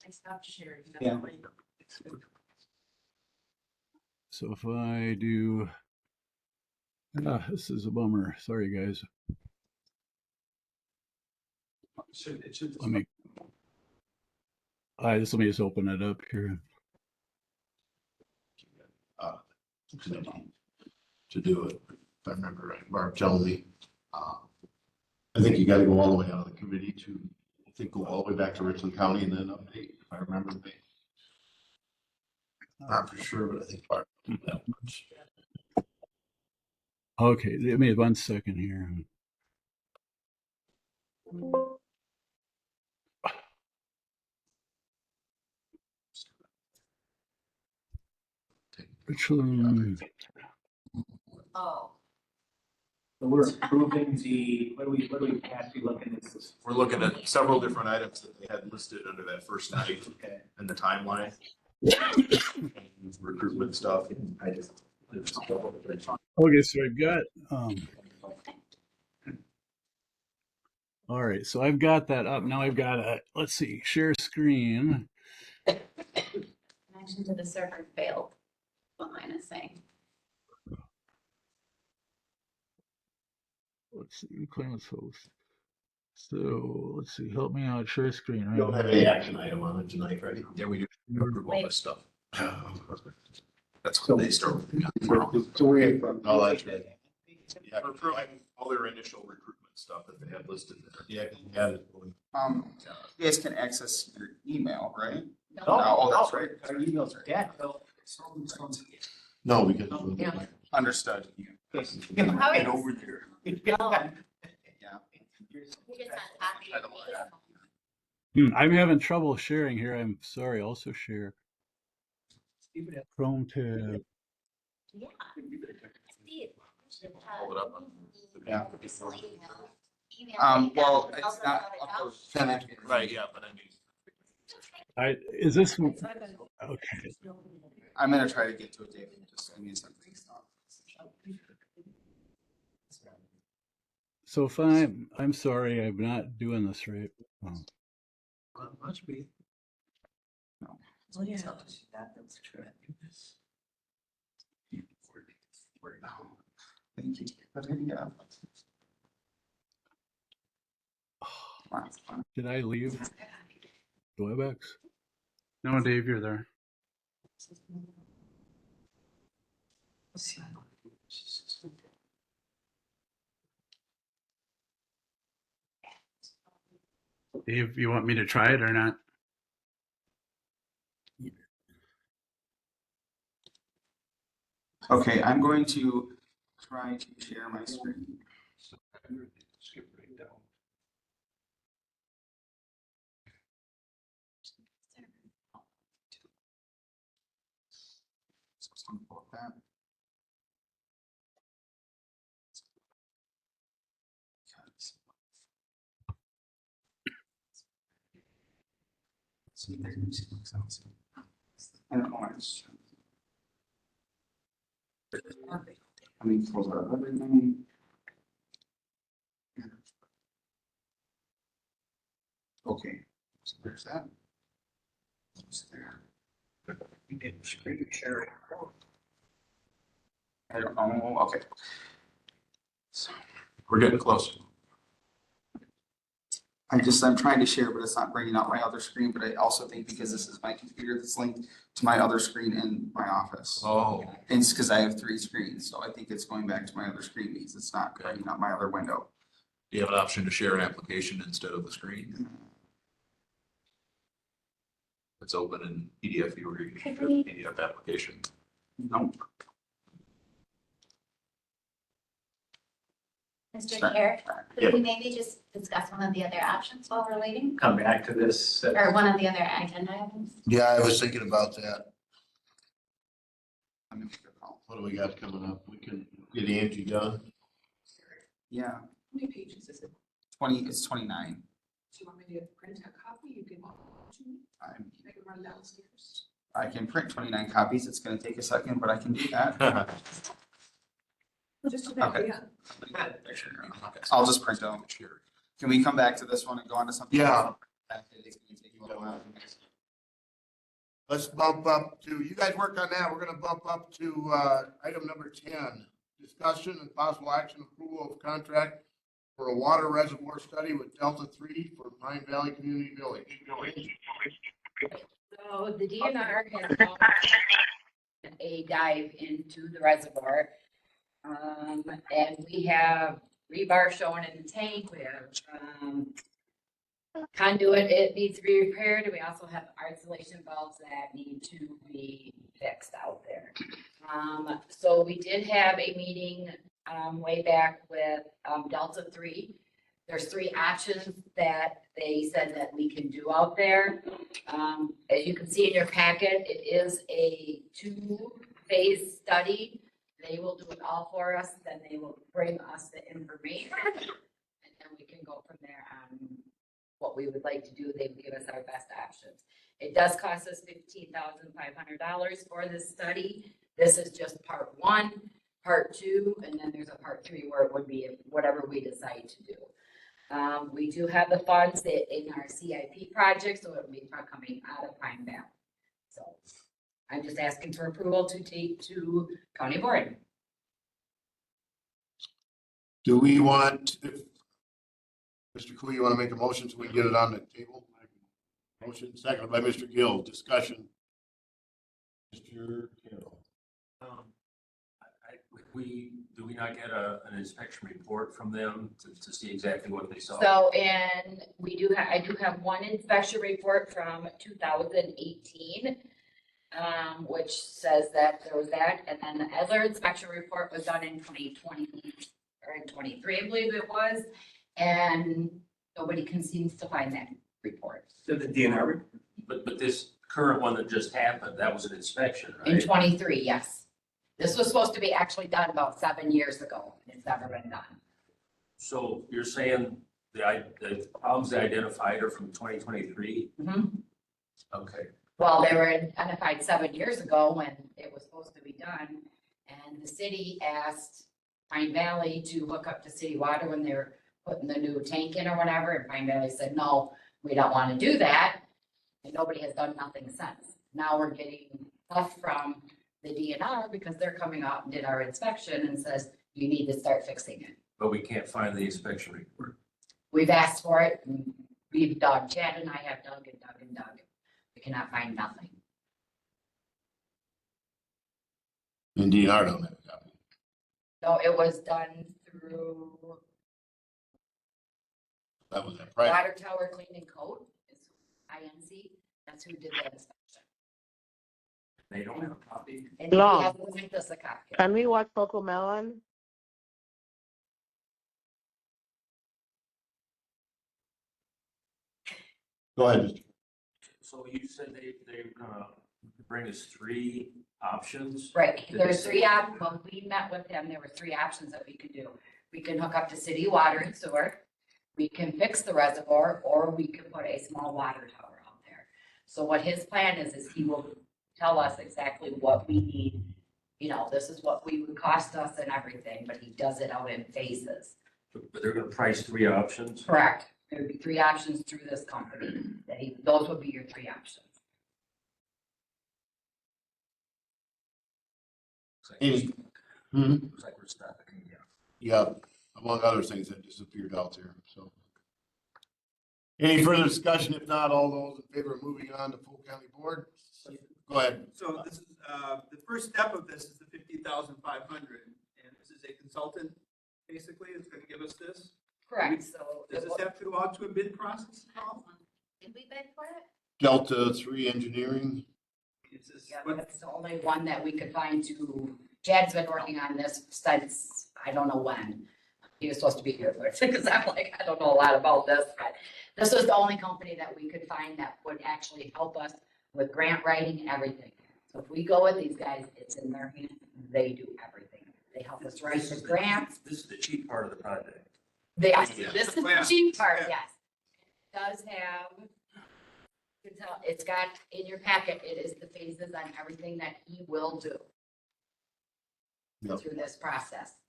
I stopped sharing. Yeah. So if I do. This is a bummer. Sorry, guys. It should. Let me. Let me just open it up here. To do it, if I remember right, Barb telling me. I think you gotta go all the way out of the committee to, I think, go all the way back to Richland County and then update, if I remember me. Not for sure, but I think Barb did that much. Okay, give me 1 second here. Richland. Oh, So we're approving what do we actually looking at this? We're looking at several different items that they had listed under that first night Okay. and the timeline. Recruitment stuff. I just. Okay, so I've got. All right, so I've got that up. Now I've got a. Let's see, share screen. connection to the server failed. What mine is saying. Let's see, claim as host. So let's see, help me out, share screen, You don't have right? any action item on it tonight, right? Yeah, we do approve all this stuff. That's So- when they start. So we're. Oh, that's right. Yeah, For approving all their initial recruitment stuff that they had listed there. Yeah, 'cause we had it. You guys can access your email, right? No, Oh, that's no, right. Our email's dead. No, because. Yeah. Understood. How Get is- over there. Oh, Yeah. you just want to copy it. I'm having trouble sharing here. I'm sorry. Also share Chrome tab. Yeah. I see it. Pull it up on. Yeah. Email. Well, Email. it's not uploaded. Right, yeah, but I mean. Is this okay? I'm gonna try to get to it, David, just give me a second. So if I'm sorry, I'm not doing this right. Oh. Must be. Oh, yeah. That's true. Thank you. But yeah. Did I leave WebEx? No, Dave, you're there. Dave, you want me to try it or not? Okay, I'm going to try to share my screen. Skip right down. So it's gonna pull up that. See, there you see what sounds. I don't know why it's. I mean, close out everything. Okay, so there's that. What's there? We did screen sharing. I don't know, okay. So We're getting close. I'm trying to share, but it's not bringing up my other screen, but I also think because this is my computer that's linked to my other screen in my office. Oh. And it's because I have 3 screens, so I think it's going back to my other screen because it's not bringing up my other window. Do you have an option to share an application instead of the screen? It's open in PDF viewer, you can share the PDF application. Nope. Mr. Sure. Chair, Yeah. could we maybe just discuss one of the other options while we're waiting? Come back to this. Or one of the other agenda items? Yeah, I was thinking about that. Let me make a call. What do we got coming up? We can get Angie done. Yeah, How many pages is it? 20, it's 29. Do you want me to print a copy? You can, I I'm- can run downstairs. I can print 29 copies. It's gonna take a second, but I can do that. Just to Okay. yeah. I'll just print them. Sure. Can we come back to this one and go on to something? Yeah. It's gonna take a little while. Let's bump up to, you guys work on that. We're gonna bump up to, item number 10. Discussion and possible action approval of contract for a water reservoir study with Delta 3 for Pine Valley Community Village. So the DNR has done a dive into the reservoir. And we have rebar showing in the tank, we have, conduit, it needs to be repaired, and we also have isolation valves that need to be fixed out there. So we did have a meeting, way back with, Delta 3. There's 3 options that they said that we can do out there. As you can see in your packet, it is a 2-phase study. They will do it all for us, then they will bring us the information. And then we can go from there on what we would like to do. They would give us our best options. It does cost us $15,500 for this study. This is just part 1, part 2, and then there's a part 3 where it would be whatever we decide to do. We do have the funds in our CIP project, so it will be coming out of Pine Valley. So I'm just asking for approval to take to county board. Do we want, Mr. Cool, you want to make a motion so we can get it on the table? Motion seconded by Mr. Gill. Discussion. Mr. Gill. Do we not get an inspection report from them to see exactly what they saw? So, and I do have one inspection report from 2018, which says that there was that, and then the other inspection report was done in 2020, or in 23, I believe it was, and nobody seems to find that report. So the DNR report? But this current one that just happened, that was an inspection, In right? 23, yes. This was supposed to be actually done about 7 years ago, and it's never been done. So you're saying the problems they identified are from 2023? Mhm. Okay. Well, they were identified 7 years ago when it was supposed to be done. And the city asked Pine Valley to hook up to city water when they were putting the new tank in or whatever. And Pine Valley said, no, we don't want to do that. And nobody has done nothing since. Now we're getting stuff from the DNR because they're coming out and did our inspection and says, you need to start fixing it. But we can't find the inspection report. We've asked for it, and we've dug, Chad and I have dug and dug and dug. We cannot find nothing. And DNR don't have a copy. So it was done through That was a private. Water Tower Cleaning Code, is INC, that's who did that inspection. They don't have a copy. And he Long. hasn't sent us a copy. Can we watch Coco Melon? Go ahead. So you said they're gonna bring us 3 options? Right, Did there's they 3 say- options, when we met with them, there were 3 options that we could do. We can hook up to city water and sewer, we can fix the reservoir, or we can put a small water tower out there. So what his plan is he will tell us exactly what we need. You know, this is what we would cost us and everything, but he does it out in phases. But they're gonna price 3 options? Correct. There would be 3 options through this company, those would be your 3 options. Looks like we're stopping, yeah. Yeah, among other things that disappeared out there, so. Any further discussion? If not, all those in favor of moving on to full county board? Go ahead. So this is, the first step of this is the 50,500, and this is a consultant, basically, it's gonna give us this. Correct, so. Does this have to go out to a bid process at all? Did we bid for it? Delta 3 Engineering. Is this, Yeah, what, that's the only one that we could find to, Chad's been working on this since, I don't know when. He was supposed to be here for it, because I'm like, I don't know a lot about this, but this was the only company that we could find that would actually help us with grant writing and everything. So if we go with these guys, it's in their hands, they do everything. They help us write the grants. This is the cheap part of the project. This is the Yeah. cheap part, Yeah. yes. It does have, you can tell, it's got in your packet, it is the phases on everything that he will do Yep. through this process.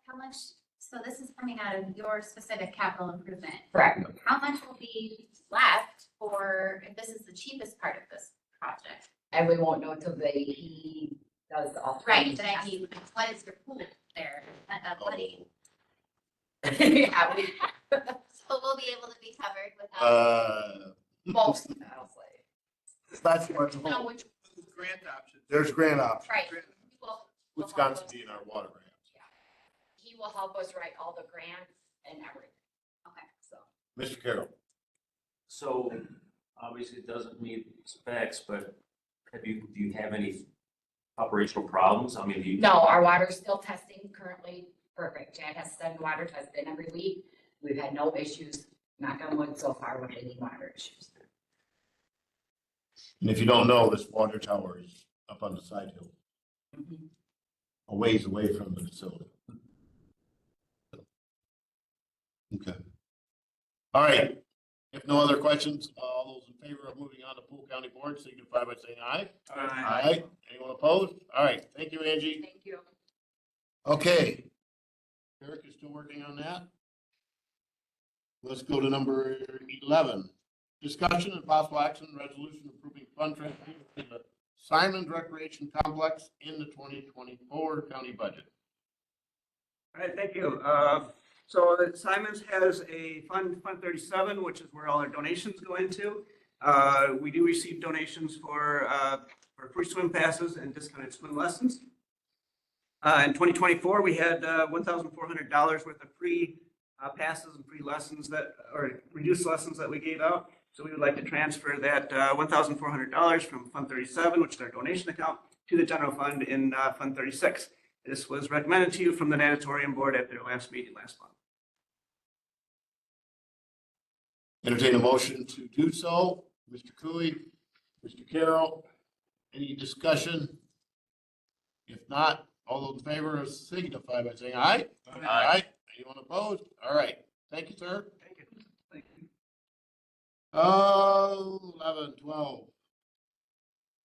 How much, so this is coming out of your specific capital improvement. Correct. How much will be left for, if this is the cheapest part of this project? And we won't know until he does all. three Right, but I tests. mean, what is your pool there, money? Yeah, we, So we'll be able to be covered without, most, I'll say. That's what, Know which, grant options? there's grant options. right, he will. Wisconsin being our water grants. he will help us write all the grants and everything. Okay. So. Mr. Carroll. So obviously it doesn't meet specs, but do you have any operational problems? I mean, do you? No, our water's still testing currently perfect. Chad has done water testing every week. We've had no issues, knock on wood so far with any water issues. And if you don't know, this water tower is up on the side hill, a ways away from the facility. Okay. All right. If no other questions, all those in favor of moving on to Poole County Board signify by saying aye. Aye. Anyone opposed? All right. Thank you, Angie. Thank you. Okay. Eric is still working on that. Let's go to number 11. Discussion and possible action resolution approving fund transfer to the Simon's Recreation Complex in the 2024 county budget. All right, thank you. So Simons has a Fund 37, which is where all our donations go into. We do receive donations for free swim passes and discounted swim lessons. In 2024, we had $1,400 worth of free passes and free lessons or reduced lessons that we gave out. So we would like to transfer that $1,400 from Fund 37, which is our donation account, to the general fund in Fund 36. This was recommended to you from the natatorium board at their last meeting last month. Entertain a motion to do so. Mr. Cooey, Mr. Carroll, any discussion? If not, all those in favor signify by saying aye. Aye. Anyone opposed? All right. Thank you, sir. Thank you. Thank you. 11, 12.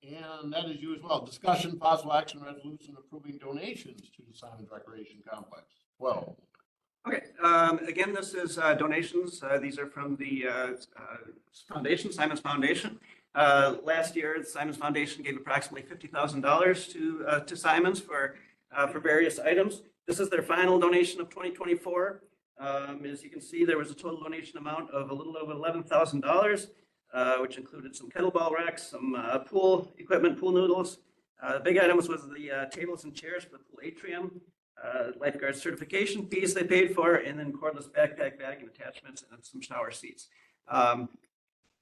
And that is you as well. Discussion, possible action, resolution approving donations to the Simons Recreation Complex. 12. Okay, again, this is donations. These are from the foundation, Simons Foundation. Last year, the Simons Foundation gave approximately $50,000 to Simons for various items. This is their final donation of 2024. As you can see, there was a total donation amount of a little over $11,000, which included some kettlebell racks, some pool equipment, pool noodles. The big items was the tables and chairs for the pool atrium, lifeguard certification fees they paid for, and then cordless backpack bag and attachments and some shower seats.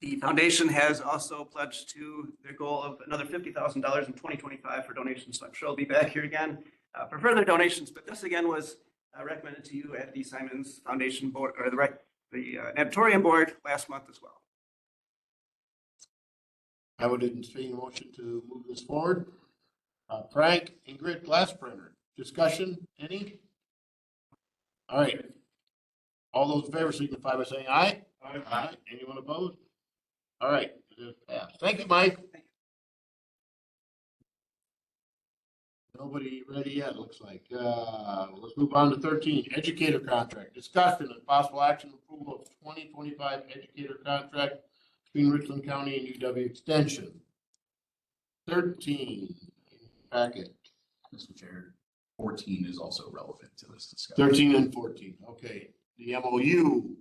The foundation has also pledged to their goal of another $50,000 in 2025 for donations. So I'm sure I'll be back here again for further donations, but this again was recommended to you at the Simons Foundation board or the natatorium board last month as well. I would entertain a motion to move this forward. Frank, Ingrid, glass printer. Discussion, any? All right. All those in favor signify by saying aye. Aye. Anyone opposed? All right. It is passed. Thank you, Mike. Nobody ready yet, looks like. Let's move on to 13, educator contract. Discussion and possible action approval of 2025 educator contract between Richland County and UW Extension. 13, packet. Mr. Chair, 14 is also relevant to this discussion. 13 and 14, okay. The MOU,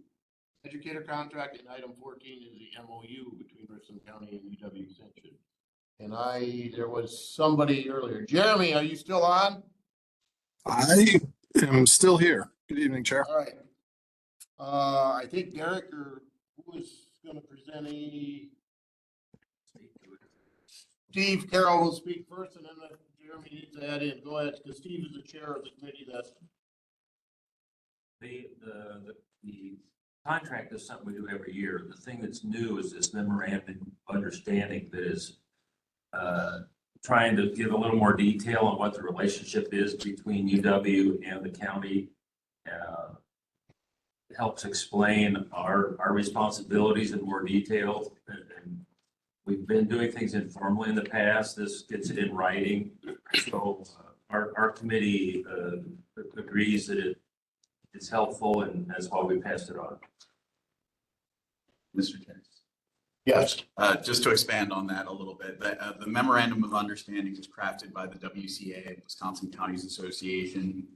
educator contract, and item 14 is the MOU between Richland County and UW Extension. And there was somebody earlier. Jeremy, are you still on? I am still here. Good evening, Chair. All right. I think Derek or who is going to present Steve Carroll will speak first, and then if Jeremy needs to add in. Go ahead, because Steve is the chair of the committee. That's the contract is something we do every year. The thing that's new is this memorandum of understanding that is trying to give a little more detail on what the relationship is between UW and the county. It helps explain our responsibilities in more detail. And we've been doing things informally in the past. This gets it in writing. So our committee agrees that it's helpful, and that's why we passed it on. Mr. Chair. yes. Just to expand on that a little bit, the memorandum of understanding was crafted by the WCA, Wisconsin Counties Association.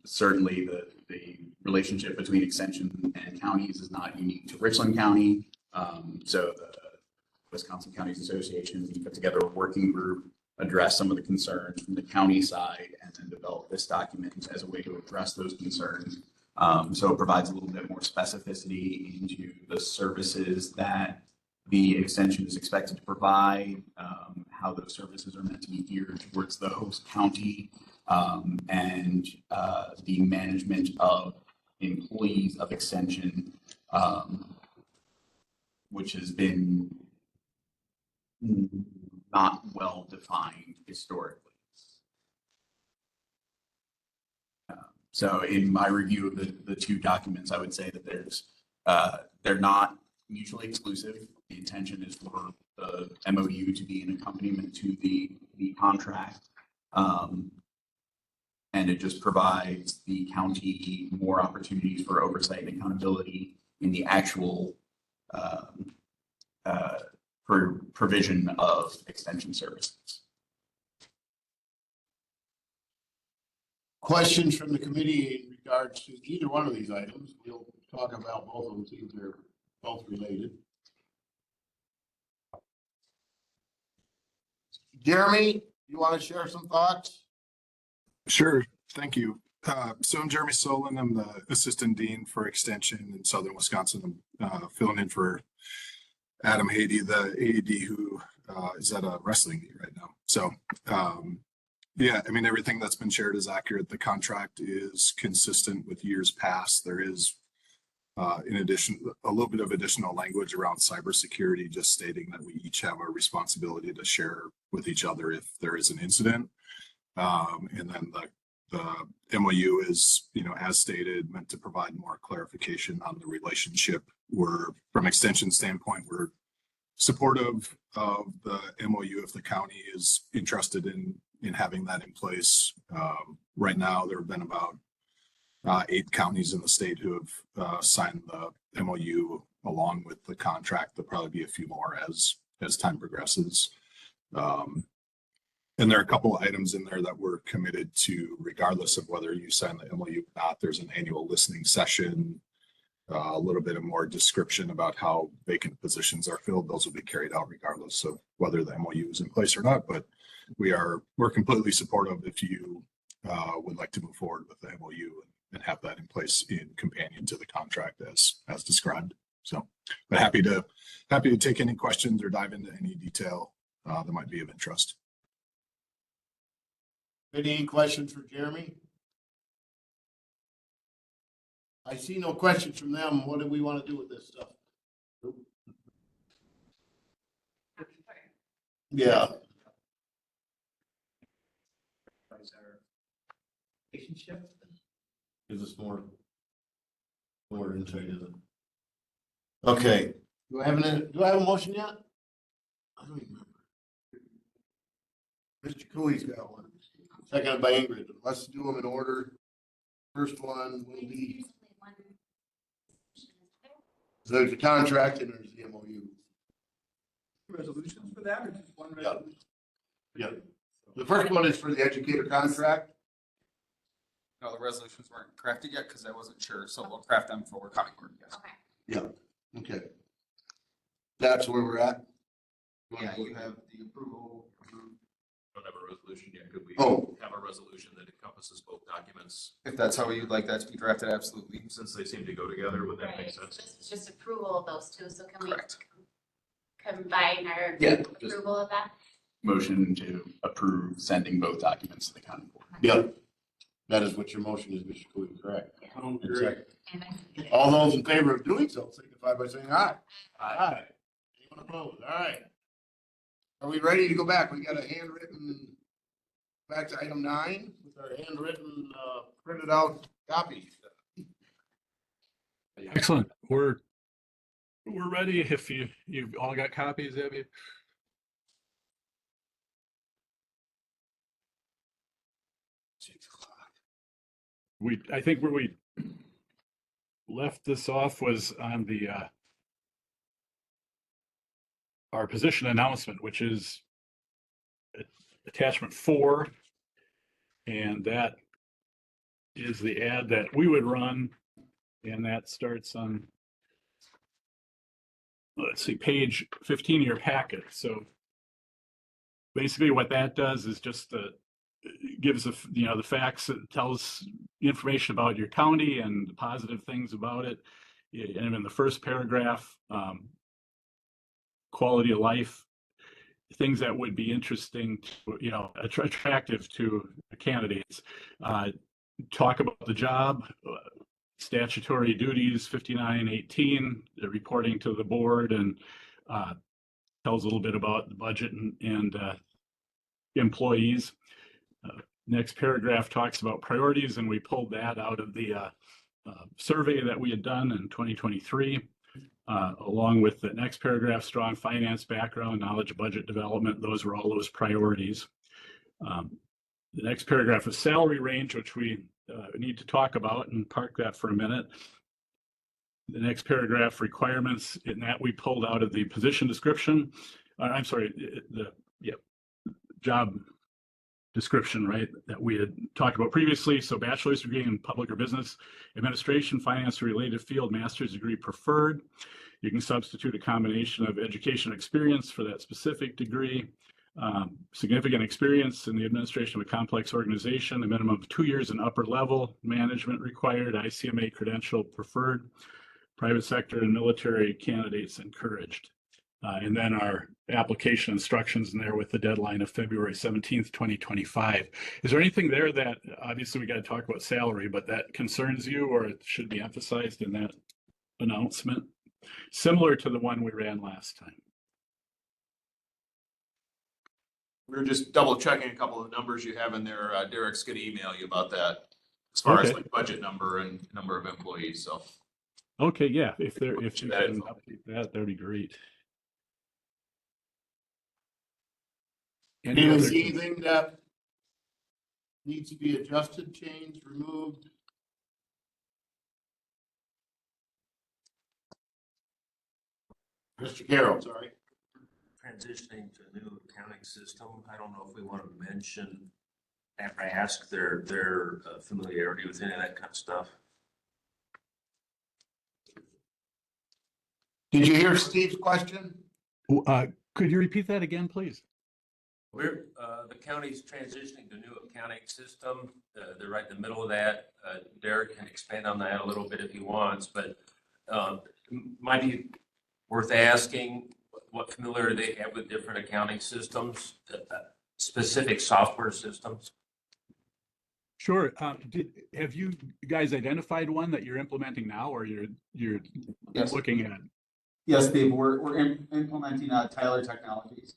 Certainly the relationship between Extension and counties is not unique to Richland County. So the Wisconsin Counties Association put together a working group, address some of the concerns from the county side, and then develop this document as a way to address those concerns. So it provides a little bit more specificity into the services that the extension is expected to provide, how those services are meant to be geared towards the host county, and the management of employees of extension, which has been not well defined historically. So in my review of the two documents, I would say that they're not mutually exclusive. The intention is for the MOU to be an accompaniment to the contract. And it just provides the county more opportunities for oversight and accountability in the actual provision of extension services. Questions from the committee in regards to either one of these items? We'll talk about both of them, see if they're both related. Jeremy, you want to share some thoughts? Sure, thank you. So I'm Jeremy Solon. I'm the Assistant Dean for Extension in Southern Wisconsin. I'm filling in for Adam Haiti, the AED who is at a wrestling meet right now. So yeah, I mean, everything that's been shared is accurate. The contract is consistent with years past. There is, in addition, a little bit of additional language around cybersecurity, just stating that we each have a responsibility to share with each other if there is an incident. And then the MOU is, as stated, meant to provide more clarification on the relationship. From extension standpoint, we're supportive of the MOU if the county is interested in having that in place. Right now, there have been about 8 counties in the state who have signed the MOU along with the contract. There'll probably be a few more as time progresses. And there are a couple of items in there that we're committed to, regardless of whether you sign the MOU or not. There's an annual listening session, a little bit of more description about how vacant positions are filled. Those will be carried out regardless of whether the MOU is in place or not. But we're completely supportive if you would like to move forward with the MOU and have that in place in companion to the contract as described. So, but happy to take any questions or dive into any detail that might be of interest. Any questions for Jeremy? I see no questions from them. What do we want to do with this stuff? Yeah. Relationship. Gives us more insight in it. Okay, do I have a motion yet? I don't remember. Mr. Cooley's got one. Seconded by Ingrid. Let's do them in order. First one will be, there's a contract and there's the MOU. Resolutions for that or just one resolution? Yeah. The first one is for the educator contract. No, the resolutions weren't crafted yet because I wasn't sure, so we'll craft them for county board, yes. Okay. Yeah, okay. That's where we're at. Yeah, you have the approval. Don't have a resolution yet. Could we Oh. have a resolution that encompasses both documents? If that's how you'd like that to be drafted, absolutely. Since they seem to go together, would that make Right, sense? just approval of those two, so can we Correct. combine our Yeah, just- approval of that? Motion to approve sending both documents to the county board. Yeah. That is what your motion is, Mr. Cooley, correct? Great. And then- All those in favor of doing so signify by saying aye. Aye. Anyone opposed? All right. Are we ready to go back? We got a handwritten, back to item 9 with our handwritten, printed out copies. Excellent. We're ready. If you've all got copies, have you? I think where we left this off was on the our position announcement, which is attachment 4, and that is the ad that we would run, and that starts on, let's see, page 15 of your packet. So basically what that does is just gives the facts, it tells information about your county and the positive things about it. And in the first paragraph, quality of life, things that would be interesting to, attractive to candidates. Talk about the job, statutory duties, 5918, the reporting to the board, and tells a little bit about the budget and employees. Next paragraph talks about priorities, and we pulled that out of the survey that we had done in 2023, along with the next paragraph, strong finance background, knowledge of budget development. Those were all those priorities. The next paragraph is salary range, which we need to talk about and park that for a minute. The next paragraph, requirements, in that we pulled out of the position description. I'm sorry, the job description, right, that we had talked about previously. So bachelor's degree in public or business administration, finance or related field, master's degree preferred. You can substitute a combination of education experience for that specific degree. significant experience in the administration of a complex organization, a minimum of 2 years in upper level management required, ICMA credential preferred, private sector and military candidates encouraged. And then our application instructions in there with the deadline of February 17th, 2025. Is there anything there that, obviously we got to talk about salary, but that concerns you or it should be emphasized in that announcement? Similar to the one we ran last time. We were just double checking a couple of numbers you have in there. Derek's gonna email you about that as far as Okay. like budget number and number of employees, so. Okay, yeah, if you That can info. update that, that'd be great. Any anything that needs to be adjusted, changed, removed? Mr. Carroll, sorry. Transitioning to a new accounting system, I don't know if we want to mention, ask their familiarity with any of that kind of stuff. Did you hear Steve's question? Could you repeat that again, please? We're, the county's transitioning to a new accounting system. They're right in the middle of that. Derek can expand on that a little bit if he wants, but might be worth asking what familiarity they have with different accounting systems, specific software systems. Sure. Have you guys identified one that you're implementing now or you're Yes. looking at? Yes, Dave, we're implementing Tyler Technologies.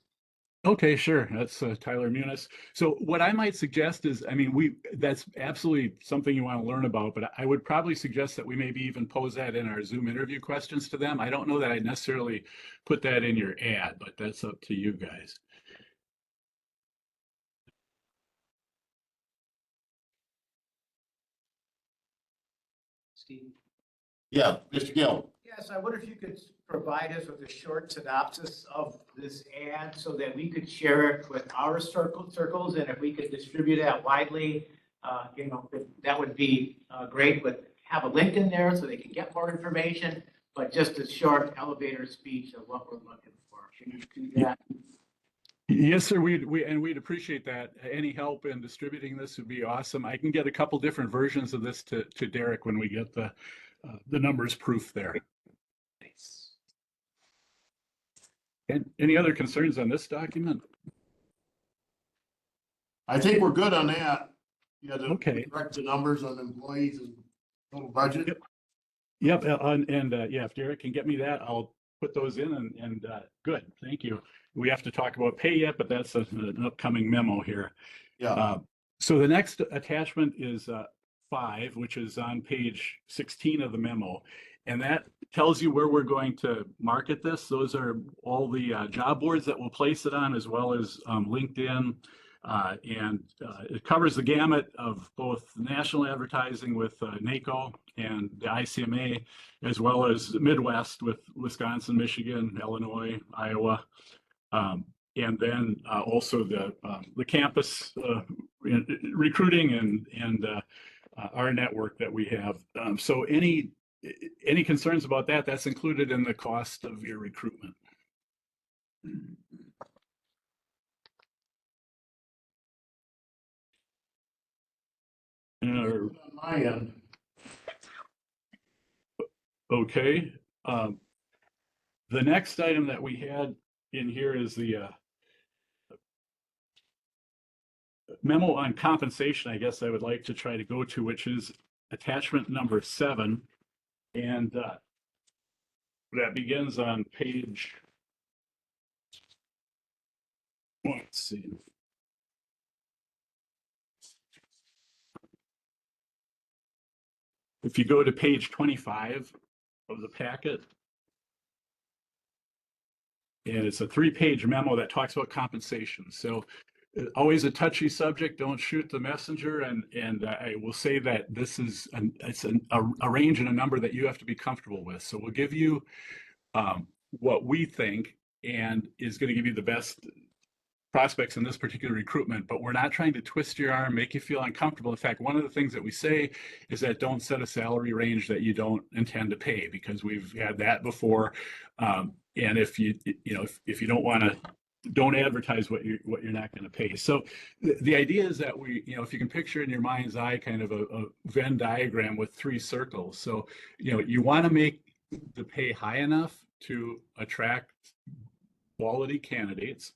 Okay, sure. That's Tyler Munis. So what I might suggest is, I mean, that's absolutely something you want to learn about, but I would probably suggest that we maybe even pose that in our Zoom interview questions to them. I don't know that I necessarily put that in your ad, but that's up to you guys. Steve? Yeah, Mr. Gill. Yes, I wonder if you could provide us with a short synopsis of this ad so that we could share it with our circles, and if we could distribute that widely, that would be great. But have a link in there so they can get more information, but just a short elevator speech of what we're looking for. Can you do that? Yes, sir. We'd appreciate that. Any help in distributing this would be awesome. I can get a couple different versions of this to Derek when we get the numbers proof there. And any other concerns on this document? I think we're good on that. Yeah, Okay. correct the numbers on employees and total budget. Yep. Yeah, if Derek can get me that, I'll put those in and good. Thank you. We have to talk about pay yet, but that's an upcoming memo here. Yeah. So the next attachment is 5, which is on page 16 of the memo. And that tells you where we're going to market this. Those are all the job boards that we'll place it on, as well as LinkedIn. And it covers the gamut of both national advertising with NACO and the ICMA, as well as Midwest with Wisconsin, Michigan, Illinois, Iowa. And then also the campus recruiting and our network that we have. So any concerns about that, that's included in the cost of your recruitment. On my end. Okay. The next item that we had in here is the memo on compensation, I guess I would like to try to go to, which is attachment number 7. And that begins on page, let's see. If you go to page 25 of the packet, and it's a 3-page memo that talks about compensation. So always a touchy subject. Don't shoot the messenger. And I will say that this is a range and a number that you have to be comfortable with. So we'll give you what we think and is going to give you the best prospects in this particular recruitment, but we're not trying to twist your arm, make you feel uncomfortable. In fact, one of the things that we say is that don't set a salary range that you don't intend to pay, because we've had that before. And if you don't want to don't advertise what you're not going to pay. So the idea is that we, if you can picture in your mind's eye kind of a Venn diagram with three circles. So, you want to make the pay high enough to attract quality candidates.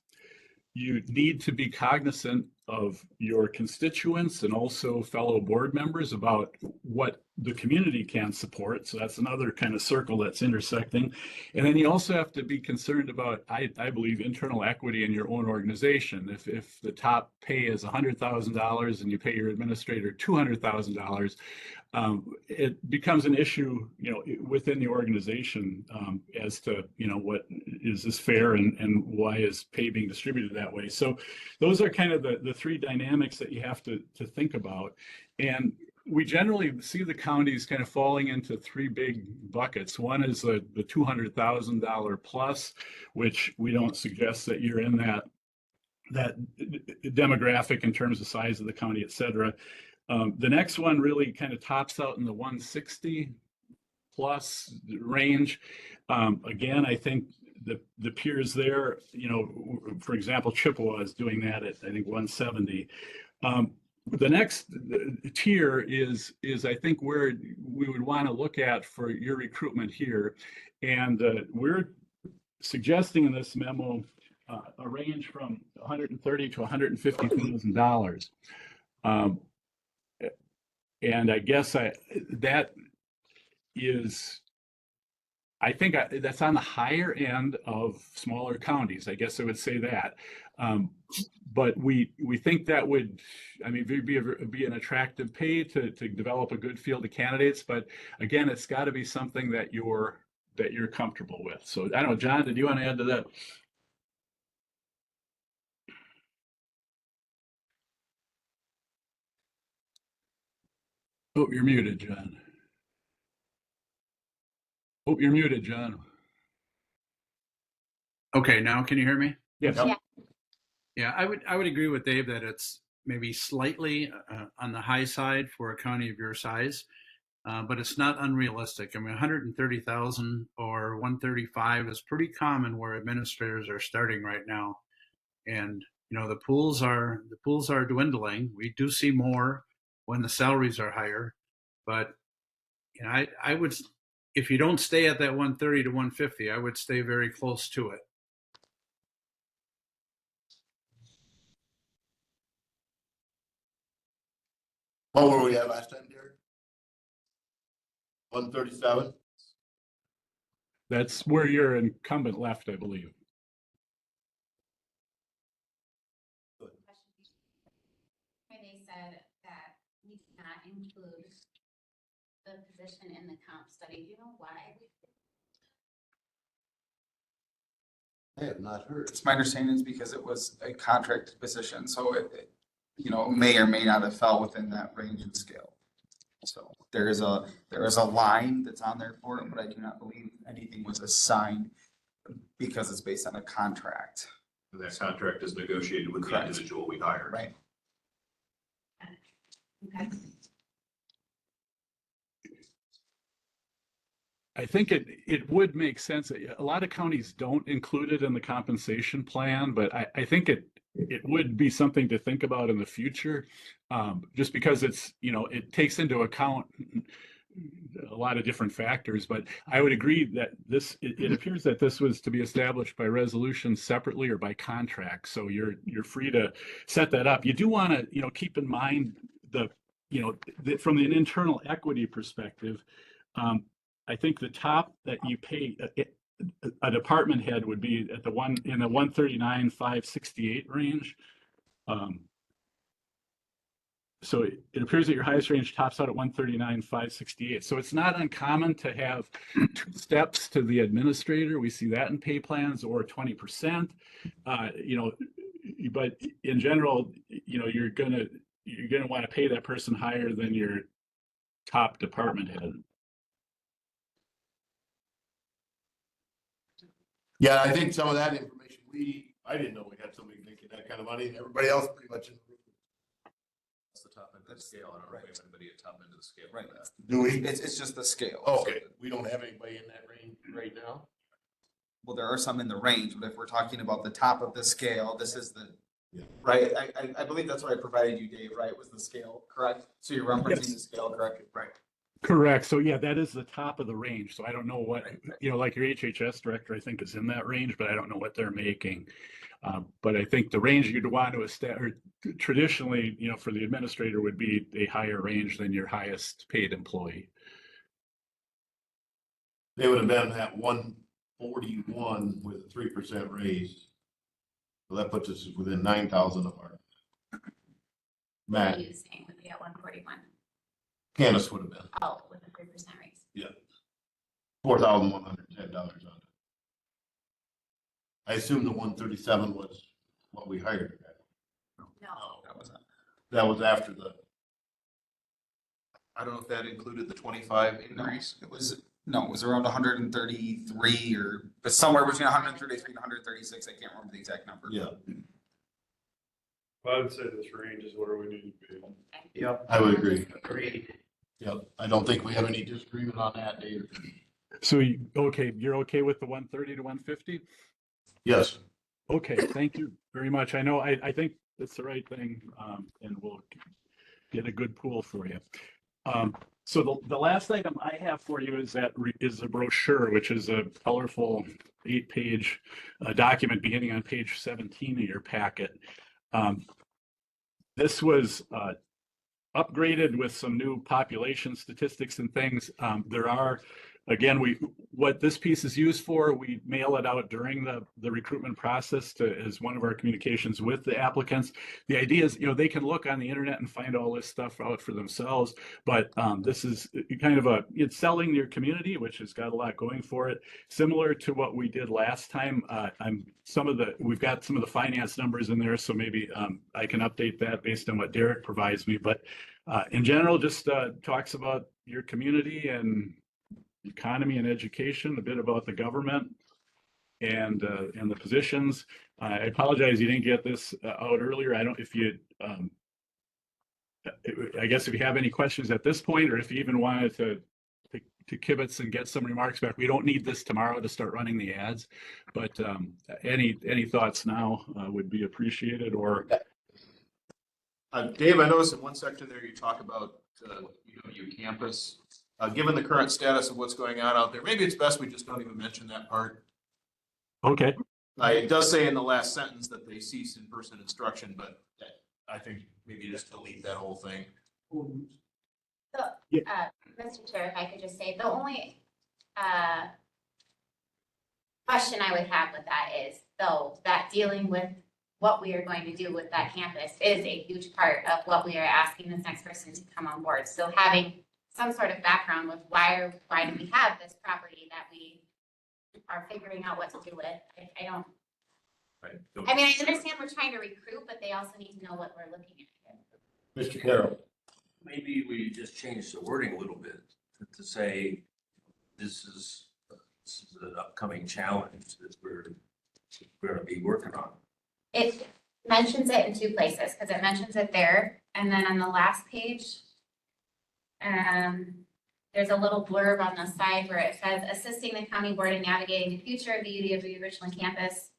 You need to be cognizant of your constituents and also fellow board members about what the community can support. So that's another kind of circle that's intersecting. And then you also have to be concerned about, I believe, internal equity in your own organization. If the top pay is $100,000 and you pay your administrator $200,000, it becomes an issue, within the organization, as to, what is this fair and why is pay being distributed that way. So those are kind of the three dynamics that you have to think about. And we generally see the counties kind of falling into three big buckets. One is the $200,000 plus, which we don't suggest that you're in that demographic in terms of size of the county, et cetera. The next one really kind of tops out in the 160 plus range. Again, I think the peers there, for example, Chippewa is doing that at, I think, 170. The next tier is I think where we would want to look at for your recruitment here. And we're suggesting in this memo a range from $130,000 to $150,000. And I guess that is, I think that's on the higher end of smaller counties. I guess I would say that. But we think that would, be an attractive pay to develop a good field of candidates. But again, it's got to be something that you're comfortable with. So I don't know, John, did you want to add to that? Oh, you're muted, John. Oh, you're muted, John. Okay, now can you hear me? Yes. Yeah. Yeah, I would agree with Dave that it's maybe slightly on the high side for a county of your size, but it's not unrealistic. 130,000 or 135 is pretty common where administrators are starting right now, and the pools are dwindling. We do see more when the salaries are higher, but I would, if you don't stay at that 130 to 150, I would stay very close to it. What were we at last time, Derek? 137? That's where your incumbent left, I believe. They said that we did not include the position in the comp study. Do you know why? I have not heard. It's my understanding is because it was a contract position, so it may or may not have fell within that range and scale. So there is a line that's on there for it, but I do not believe anything was assigned because it's based on a contract. And that contract is negotiated with the individual we hire. Right. Okay. I think it would make sense. A lot of counties don't include it in the compensation plan, but I think it would be something to think about in the future, just because it's, it takes into account a lot of different factors. But I would agree that it appears that this was to be established by resolution separately or by contract. So you're free to set that up. You do want to, keep in mind from an internal equity perspective, I think the top that you pay a department head would be at in the 139,568 range. So it appears that your highest range tops out at 139,568. So it's not uncommon to have 2 steps to the administrator. We see that in pay plans, or 20%. But in general, you're gonna want to pay that person higher than your top department head. Yeah, I think some of that information, I didn't know we had somebody making that kind of money. Everybody else pretty much in the room. That's the top end of the scale. I don't know if we have anybody at top end of the scale. Right. Do we? It's just the scale. Okay, we don't have anybody in that range right now? well, there are some in the range, but if we're talking about the top of the scale, this is the, Yeah. right? I believe that's what I provided you, Dave, right? Was the scale correct? So you're referencing Yes. the scale, correct? Right. Correct. So yeah, that is the top of the range. So I don't know what, like your HHS director, I think is in that range, but I don't know what they're making. But I think the range you'd want to establish traditionally, for the administrator would be a higher range than your highest paid employee. They would have been at 141 with a 3% raise. So that puts us within 9,000 of our What max. are you saying would be at 141? Candace would have been, Oh, with a 3% raise. yeah. $4,110 on it. I assume the 137 was what we hired her at. No. That was after the, I don't know if that included the 25 increase. It was, no, it was around 133 but somewhere between 133 and 136. I can't remember the exact number. yeah, I would say this range is where we need to be. Yep. I would agree. Agreed. Yep, I don't think we have any disagreement on that, Dave. So, you're okay with the 130 to 150? Yes. Okay, thank you very much. I know, I think that's the right thing, and we'll get a good pool for you. So the last item I have for you is is a brochure, which is a colorful 8-page document beginning on page 17 of your packet. This was upgraded with some new population statistics and things. There are, again, what this piece is used for, we mail it out during the recruitment process as one of our communications with the applicants. The idea is, they can look on the internet and find all this stuff out for themselves, but this is kind of it's selling your community, which has got a lot going for it. Similar to what we did last time, we've got some of the finance numbers in there, so maybe I can update that based on what Derek provides me, but in general, just talks about your community and economy and education, a bit about the government and the positions. I apologize you didn't get this out earlier. I don't, if you, I guess if you have any questions at this point, or if you even wanted to kibitz and get some remarks back, we don't need this tomorrow to start running the ads, but any thoughts now would be appreciated. Or Dave, I noticed in one section there you talk about UW campus. Given the current status of what's going on out there, maybe it's best we just don't even mention that part. Okay. It does say in the last sentence that they cease in-person instruction, but I think maybe just delete that whole thing. So, Mr. Chair, if I could just say, the only question I would have with that is, though, that dealing with what we are going to do with that campus is a huge part of what we are asking this next person to come on board. So having some sort of background with why do we have this property that we are figuring out what to do with. I don't. Right. I mean, I understand we're trying to recruit, but they also need to know what we're looking at. Mr. Carroll. Maybe we just change the wording a little bit to say this is an upcoming challenge that we're going to be working on. It mentions it in two places, because it mentions it there, and then on the last page, there's a little blurb on the side where it says, assisting the county board in navigating the future of the UW Richland campus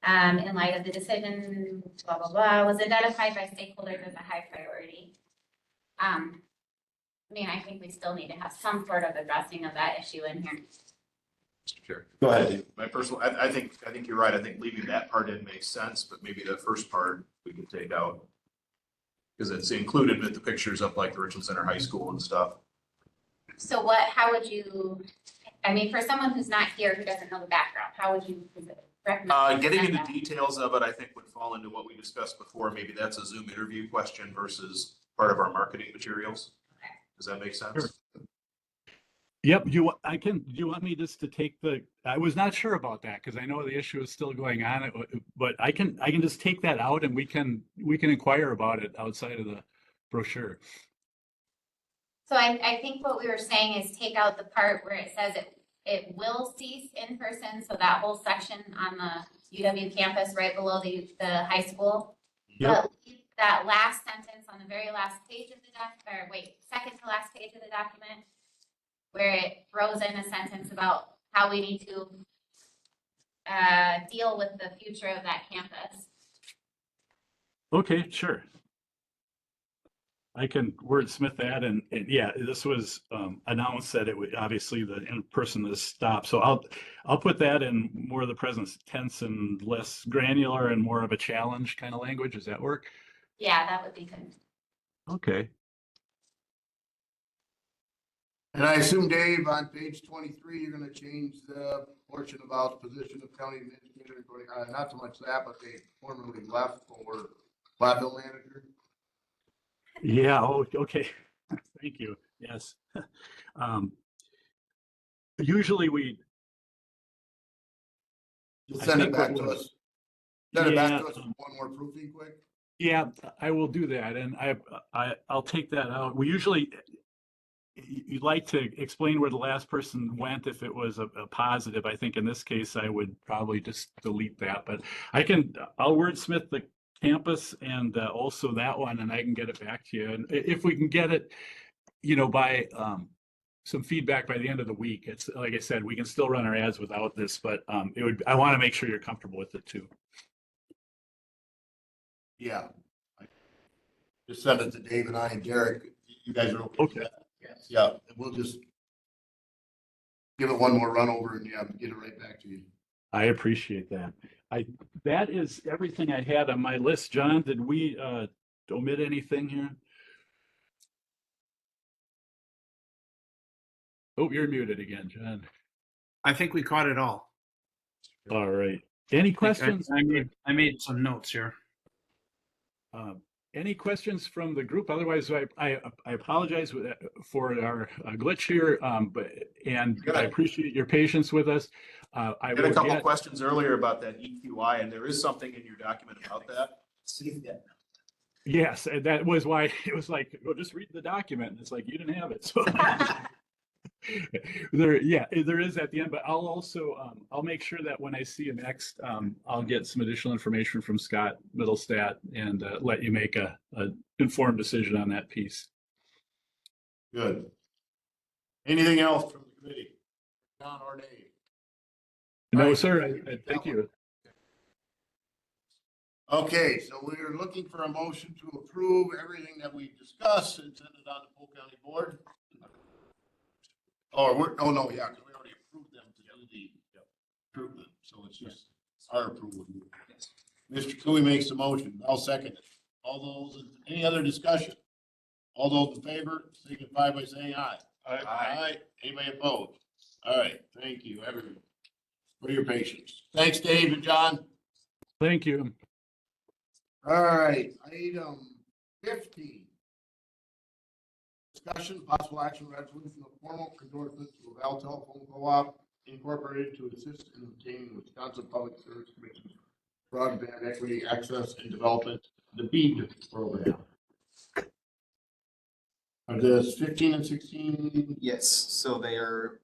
in light of the decision, blah, blah, blah, was identified by stakeholders as a high priority. I mean, I think we still need to have some sort of addressing of that issue in here. Sure. Go ahead. My personal, I think you're right. I think leaving that part in makes sense, but maybe the first part we could take out. Because it's included with the pictures up like the Richland Center High School and stuff. So how would you, I mean, for someone who's not here, who doesn't know the background, how would you recommend? Getting into details of it, I think would fall into what we discussed before. Maybe that's a Zoom interview question versus part of our marketing materials. Okay. Does that make sense? Sure. Yep. Do you want me just to take I was not sure about that because I know the issue is still going on, but I can just take that out and we can inquire about it outside of the brochure. So I think what we were saying is take out the part where it says it will cease in person. So that whole section on the UW campus right below the high school. Yep. But leave that last sentence on the very last page of the second to last page of the document, where it throws in a sentence about how we need to deal with the future of that campus. Okay, sure. I can wordsmith that and yeah, this was announced that it would obviously the in-person is stopped. So I'll put that in more of the present tense and less granular and more of a challenge kind of language. Does that work? Yeah, that would be good. Okay. And I assume, Dave, on page 23, you're gonna change the portion about the position of county administrator, not so much that, but they formerly left for Platteville manager. Yeah, oh, okay. Thank you. Yes. Usually we. Just I send it think back what to was- us. Send it back Yeah, to us with one more proofing quick. Yeah, I will do that, and I'll take that out. We usually, you'd like to explain where the last person went if it was a positive. I think in this case, I would probably just delete that, but I'll wordsmith the campus and also that one, and I can get it back to you. And if we can get it, by some feedback by the end of the week, it's like I said, we can still run our ads without this, but I want to make sure you're comfortable with it too. Yeah. Just send it to Dave and I and Derek. You guys are okay with that? Yes. Yeah, we'll just give it one more run over and yeah, get it right back to you. I appreciate that. That is everything I had on my list. John, did we omit anything here? Oh, you're muted again, John. I think we caught it all. All right. Any questions? I made some notes here. Any questions from the group? Otherwise, I apologize for our glitch here, and I appreciate your patience with us. I had a couple of questions earlier about that EQI, and there is something in your document about that. Yes, and that was why it was like, well, just read the document. And it's like, you didn't have it. So there is at the end, but I'll also, I'll make sure that when I see you next, I'll get some additional information from Scott Middlestat and let you make a informed decision on that piece. Good. Anything else from the committee? John or Dave? No, Right. sir. Thank you. Okay, so we're looking for a motion to approve everything that we discussed and send it on to Polk County Board. Oh, yeah, because we already approved them to do the improvement, so it's just our approval. Mr. Cooley makes the motion. I'll second it. All those, any other discussion? All those in favor, signify by saying aye. Aye. Anybody opposed? All right, thank you, everyone, for your patience. Thanks, Dave and John. Thank you. All right, item 15. Discussion, possible action, resolution of formal endorsement to Val Telephone Co-op Incorporated to assist in obtaining Wisconsin Public Service Commission broadband equity access and development, the BEAD program. Are this 15 and 16? Yes, so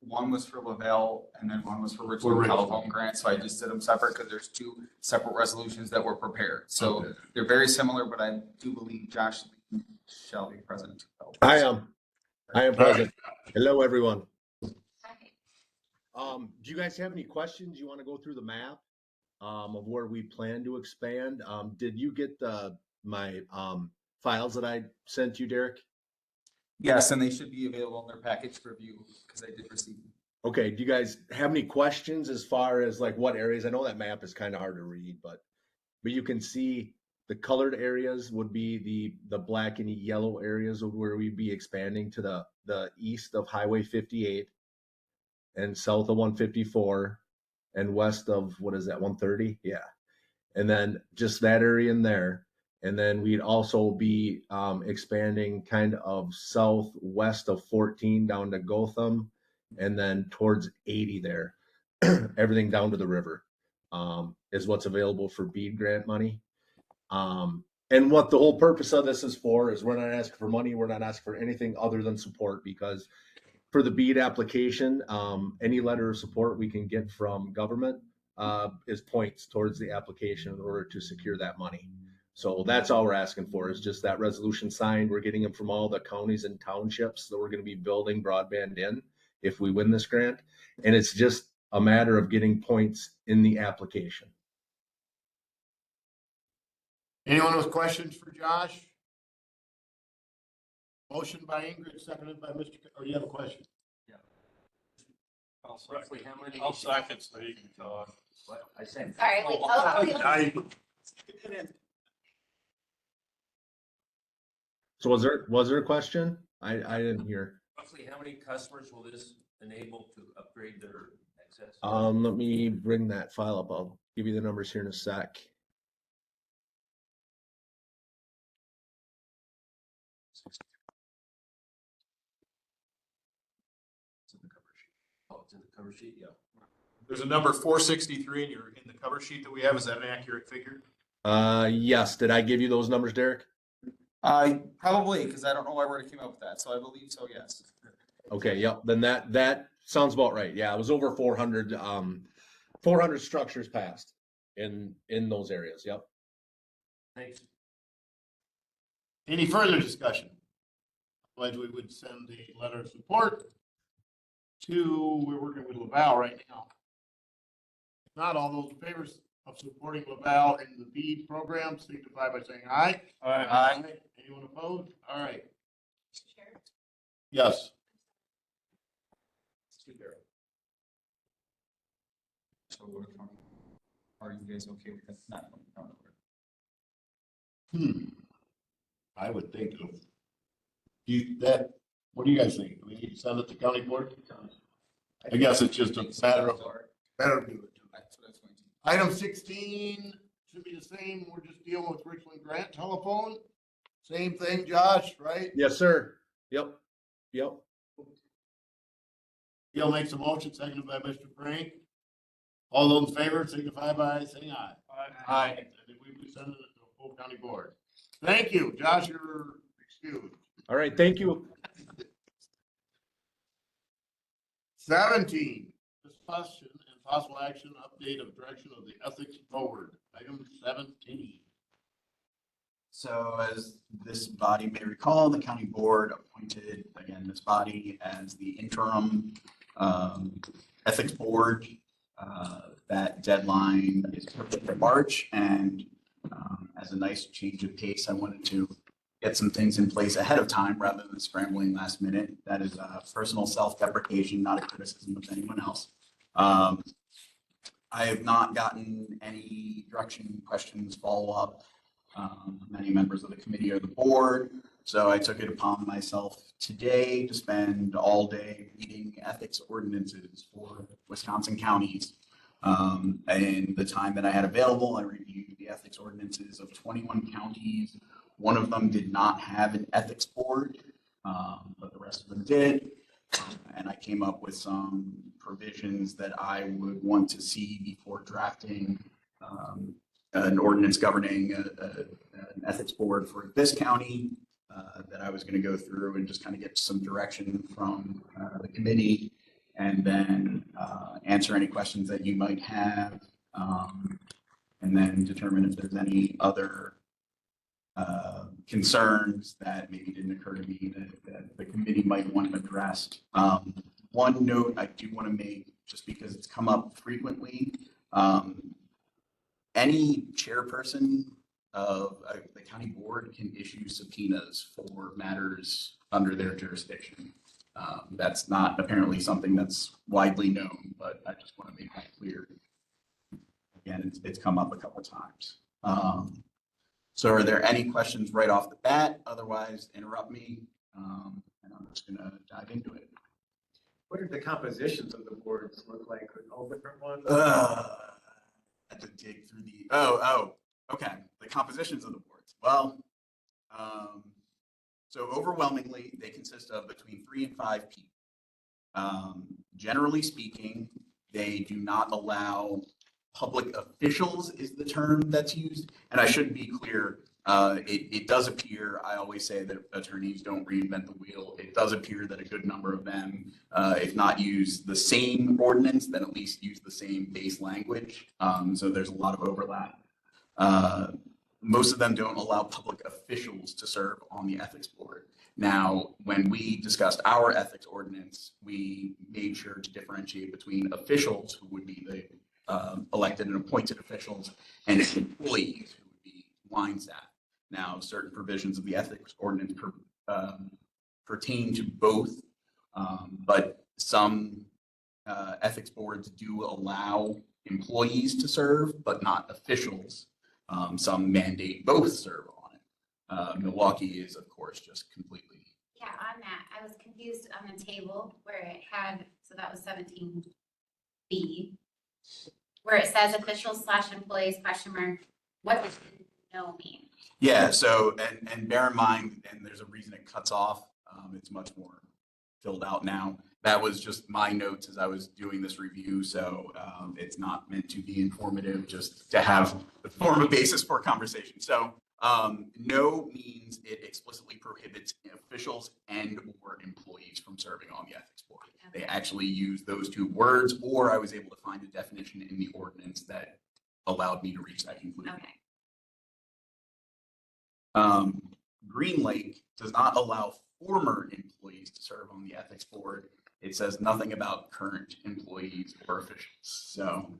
one was for Lavelle and then one was for Richland Telephone Grant, so I just did them separate because there's two separate resolutions that were prepared. So Okay. They're very similar, but I do believe Josh shall be present. I am present. Hello, everyone. Do you guys have any questions? You want to go through the map of where we plan to expand? Did you get my files that I sent you, Derek? Yes, and they should be available in their package for review because I did receive them. Okay, do you guys have any questions as far as like what areas? I know that map is kind of hard to read, but you can see the colored areas would be the black and yellow areas where we'd be expanding to the east of Highway 58 and south of 154 and west of, what is that, 130? Yeah. And then just that area in there. And then we'd also be expanding kind of southwest of 14 down to Gotham and then towards 80 there. Everything down to the river is what's available for BEAD grant money. And what the whole purpose of this is for is we're not asking for money. We're not asking for anything other than support, because for the BEAD application, any letter of support we can get from government is points towards the application in order to secure that money. So that's all we're asking for, is just that resolution signed. We're getting them from all the counties and townships that we're going to be building broadband in if we win this grant. And it's just a matter of getting points in the application. Anyone with questions for Josh? Motion by Ingrid, seconded by Mr. Or you have a question? Roughly how many? I'll second so you can talk. What? I said. Sorry, wait, oh, So was there a question? I didn't hear. Roughly how many customers will this enable to upgrade their access? Let me bring that file up. I'll give you the numbers here in a sec. Oh, it's in the cover sheet, yeah. There's a number 463 in the cover sheet that we have. Is that an accurate figure? Yes. Did I give you those numbers, Derek? Probably, because I don't know why we came up with that, so I believe so, yes. Okay, yep. Then that sounds about right. Yeah, it was over 400 400 structures passed in those areas. Yep. Thanks. Any further discussion? Otherwise, we would send a letter of support to, we're working with Laval right now. If not, all those in favor of supporting Laval in the BEAD program, signify by saying aye. Aye. Anyone opposed? All right. Chair. Yes. So are you guys okay with that? Not. I would think of. What do you guys think? Do we need to send it to county board? I guess it's just a matter of, better do it. That's what I was going to. Item 16 should be the same. We're just dealing with Richland Grant telephone. Same thing, Josh, right? Yes, sir. Yep. Yep. Gail makes a motion, seconded by Mr. Frank. All those in favor signify by saying aye. Aye. And if we would send it to the full county board. Thank you, Josh, you're excused. All right. Thank you. 17, discussion and possible action update of direction of the ethics board. Item 17. So as this body may recall, the county board appointed, again, this body as the interim ethics board. That deadline is for March, and as a nice change of pace, I wanted to get some things in place ahead of time rather than scrambling last minute. That is personal self-deprecation, not a criticism of anyone else. I have not gotten any direction, questions, follow-up, many members of the committee or the board. So I took it upon myself today to spend all day reading ethics ordinances for Wisconsin counties. And the time that I had available, I reviewed the ethics ordinances of 21 counties. One of them did not have an ethics board, but the rest of them did. And I came up with some provisions that I would want to see before drafting an ordinance governing an ethics board for this county that I was going to go through and just kind of get some direction from the committee, and then answer any questions that you might have, and then determine if there's any other concerns that maybe didn't occur to me that the committee might want addressed. One note I do want to make, just because it's come up frequently, any chairperson of the county board can issue subpoenas for matters under their jurisdiction. That's not apparently something that's widely known, but I just want to make that clear. Again, it's come up a couple times. So are there any questions right off the bat? Otherwise, interrupt me, and I'm just going to dive into it. What did the compositions of the boards look like with all different ones? I had to dig through okay. The compositions of the boards. Well, so overwhelmingly, they consist of between 3 and 5 people. Generally speaking, they do not allow public officials is the term that's used. And I should be clear, it does appear, I always say that attorneys don't reinvent the wheel. It does appear that a good number of them, if not use the same ordinance, then at least use the same base language. So there's a lot of overlap. Most of them don't allow public officials to serve on the ethics board. Now, when we discussed our ethics ordinance, we made sure to differentiate between officials who would be the elected and appointed officials and employees who would be line staff. Now, certain provisions of the ethics ordinance pertain to both, but some ethics boards do allow employees to serve, but not officials. Some mandate both serve on it. Milwaukee is, of course, just completely. Yeah, on that, I was confused on the table where it had, so that was 17B, where it says officials / employees question mark. What does no mean? Yeah, so, and bear in mind, and there's a reason it cuts off, it's much more filled out now. That was just my notes as I was doing this review, so it's not meant to be informative, just to form a basis for conversation. So no means it explicitly prohibits officials and or employees from serving on the ethics board. Okay. They actually use those two words, or I was able to find a definition in the ordinance that allowed me to reach that conclusion. Okay. Green Lake does not allow former employees to serve on the ethics board. It says nothing about current employees or officials. So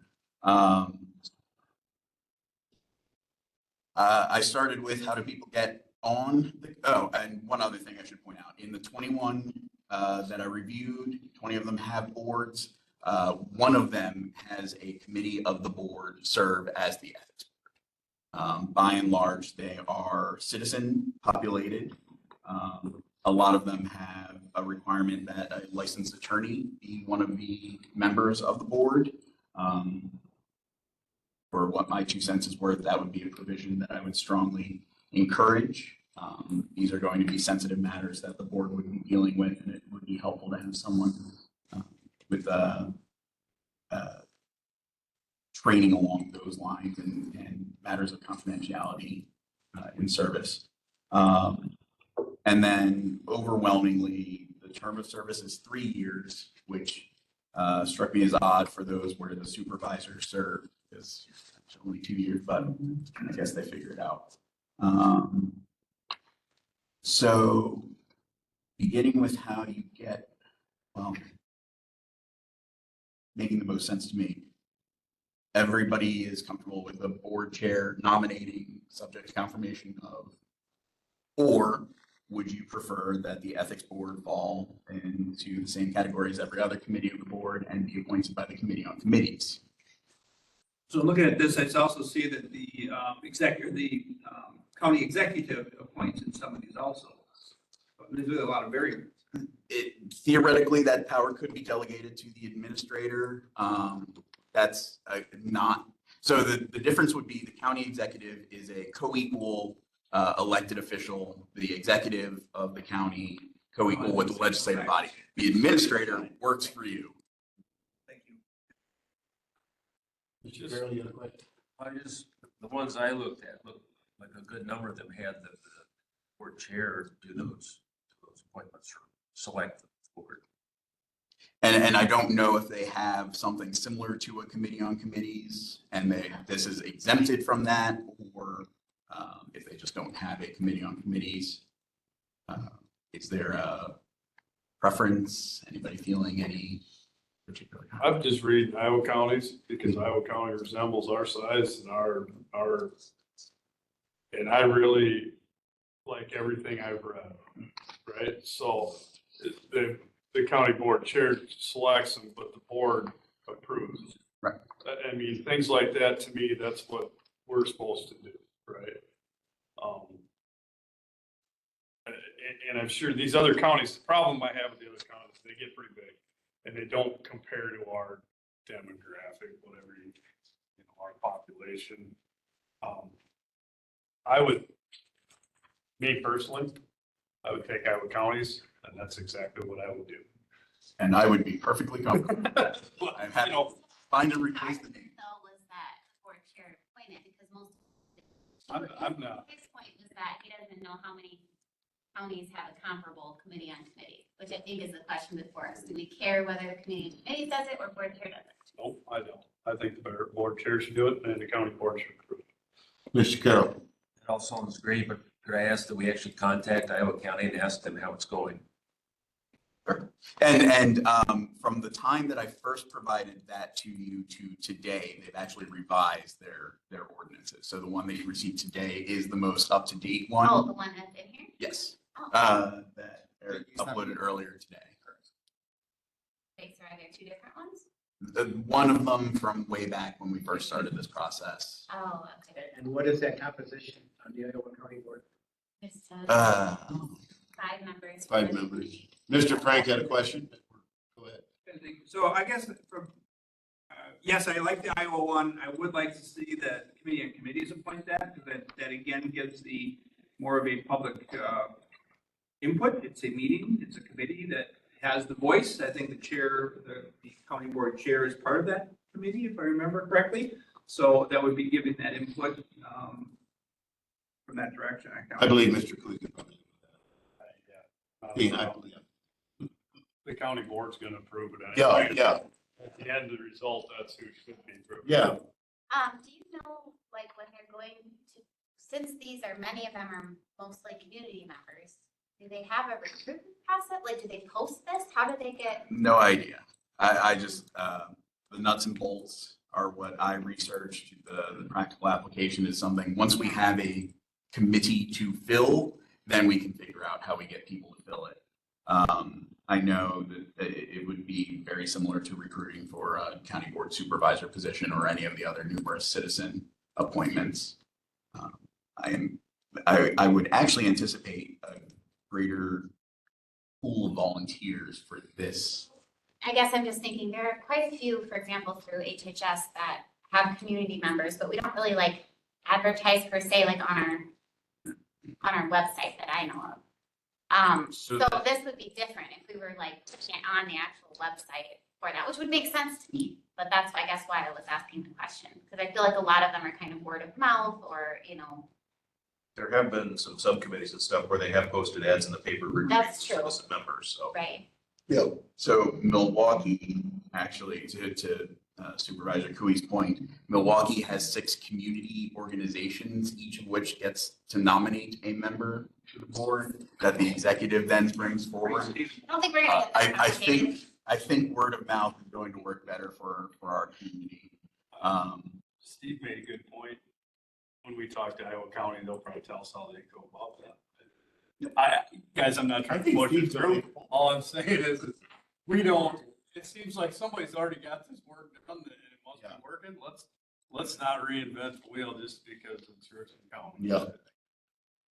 I started with how do people get on and one other thing I should point out, in the 21 that I reviewed, 20 of them have boards. One of them has a committee of the board serve as the ethics board. By and large, they are citizen populated. A lot of them have a requirement that a licensed attorney be one of the members of the board. For what my 2 cents is worth, that would be a provision that I would strongly encourage. These are going to be sensitive matters that the board would be dealing with, and it would be helpful to have someone with training along those lines and matters of confidentiality in service. And then overwhelmingly, the term of service is 3 years, which struck me as odd for those where the supervisors serve, because it's only 2 years, but I guess they figured it out. So beginning with how you get, well, making the most sense to me. Everybody is comfortable with the board chair nominating subject to confirmation of, or would you prefer that the ethics board fall into the same category as every other committee of the board and be appointed by the committee on committees? So looking at this, I also see that the county executive appoints in some of these also. But there's really a lot of variables. Theoretically, that power could be delegated to the administrator. That's not, so the difference would be the county executive is a co-equal elected official, the executive of the county co-equal with the legislative body. The administrator works for you. Thank you. The ones I looked at, looked like a good number of them had the board chair do those appointments or select the board. And I don't know if they have something similar to a committee on committees and this is exempted from that, or if they just don't have a committee on committees. Is there a preference? Anybody feeling any particular? I've just read Iowa counties because Iowa County resembles our size and and I really like everything I've read, right? So the county board chair selects them, but the board approves. Right. I mean, things like that, to me, that's what we're supposed to do, right? And I'm sure these other counties, the problem I have with the other counties, they get pretty big and they don't compare to our demographic, whatever our population. Me personally, I would take Iowa counties, and that's exactly what I would do. And I would be perfectly comfortable. I'm happy to find and replace the name. So was that board chair appointed, because most. I'm not. His point was that he doesn't know how many counties have a comparable committee on committee, which I think is the question before us. Do we care whether the committee on committee does it or board chair does it? Nope, I don't. I think the board chair should do it and the county board should approve it. Mr. Carroll. It all sounds great, but Could I ask that we actually contact Iowa County and ask them how it's going? And from the time that I first provided that to you to today, they've actually revised their ordinances. So the one that you received today is the most up-to-date one. Oh, the one that's in here? Yes, Oh. that Eric uploaded earlier today. Wait, so are there two different ones? One of them from way back when we first started this process. Oh, okay. And what is that composition on the Iowa County Board? It's, 5 members. 5 members. Mr. Frank had a question. Go ahead. So I guess from, yes, I like the Iowa one. I would like to see the committee and committees appoint that, because that again gives the more of a public input. It's a meeting, it's a committee that has the voice. I think the chair, the county board chair is part of that committee, if I remember correctly. So that would be giving that input from that direction. I believe Mr. Cleveland. The county board's gonna approve it. Yeah, anyway. yeah. At the end of the result, that's who should be approved. Yeah. Do you know, like, when they're going to, since these are, many of them are mostly community members, do they have a recruitment process? Like, do they post this? How do they get? No idea. I just, the nuts and bolts are what I researched. The practical application is something, once we have a committee to fill, then we can figure out how we get people to fill it. I know that it would be very similar to recruiting for a county board supervisor position or any of the other numerous citizen appointments. I would actually anticipate a greater pool of volunteers for this. I guess I'm just thinking there are quite a few, for example, through HHS that have community members, but we don't really like advertise per se, like on our website that I know of. So this would be different if we were like putting it on the actual website for that, which would make sense to me. But that's, I guess, why I was asking the question, because I feel like a lot of them are kind of word of mouth or, you know. There have been some subcommittees and stuff where they have posted ads in the paper. That's true. Solicit members, so. Right. Yeah. So Milwaukee, actually, to Supervisor Cooey's point, Milwaukee has 6 community organizations, each of which gets to nominate a member to the board that the executive then brings forward. I don't think we're gonna get that I think word of mouth is going to work better for our community. Steve made a good point. When we talk to Iowa County, they'll probably tell us how they go about that. Guys, I'm not trying to push it through. All I'm saying is we don't, it seems like somebody's already got this work done and it must be working. Let's not reinvent the wheel just because it's Richland County. Yeah.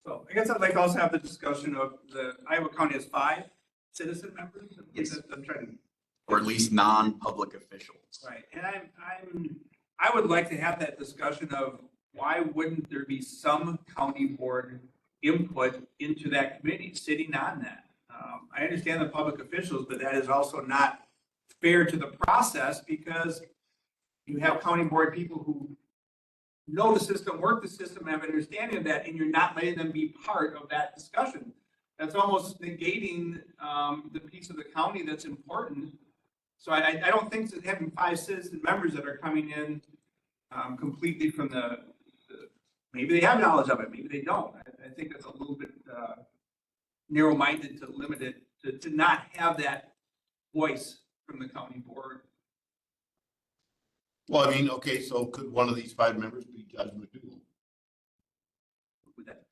So I guess I'd like to also have the discussion of the Iowa County has 5 citizen members. Yes. I'm trying. Or at least non-public officials. Right, and I would like to have that discussion of why wouldn't there be some county board input into that committee, sitting on that? I understand the public officials, but that is also not fair to the process, because you have county board people who know the system, work the system, have an understanding of that, and you're not letting them be part of that discussion. That's almost negating the piece of the county that's important. So I don't think that having 5 citizen members that are coming in completely from maybe they have knowledge of it, maybe they don't. I think that's a little bit narrow-minded to limit it, to not have that voice from the county board. Well, I mean, okay, so could one of these 5 members be Judge McDougal? With that.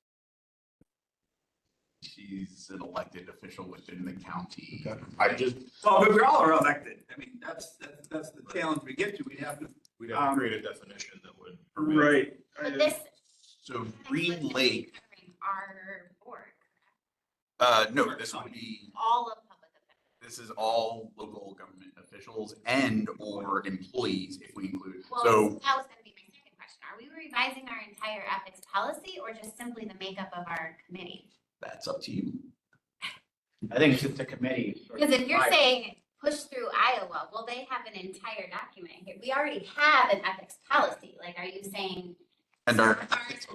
She's an elected official within the county. I just. Well, but we all are elected. I mean, that's the challenge we get to. We'd have to create a definition that would. Right. But this. So Green Lake. Our board. No, this would be. All of public officials. This is all local government officials and or employees if we include. Well, So that was going to be my second question. Are we revising our entire ethics policy or just simply the makeup of our committee? that's up to you. I think it's just a committee. Because if you're saying push through Iowa, well, they have an entire document here. We already have an ethics policy. Like, are you saying? And our Push this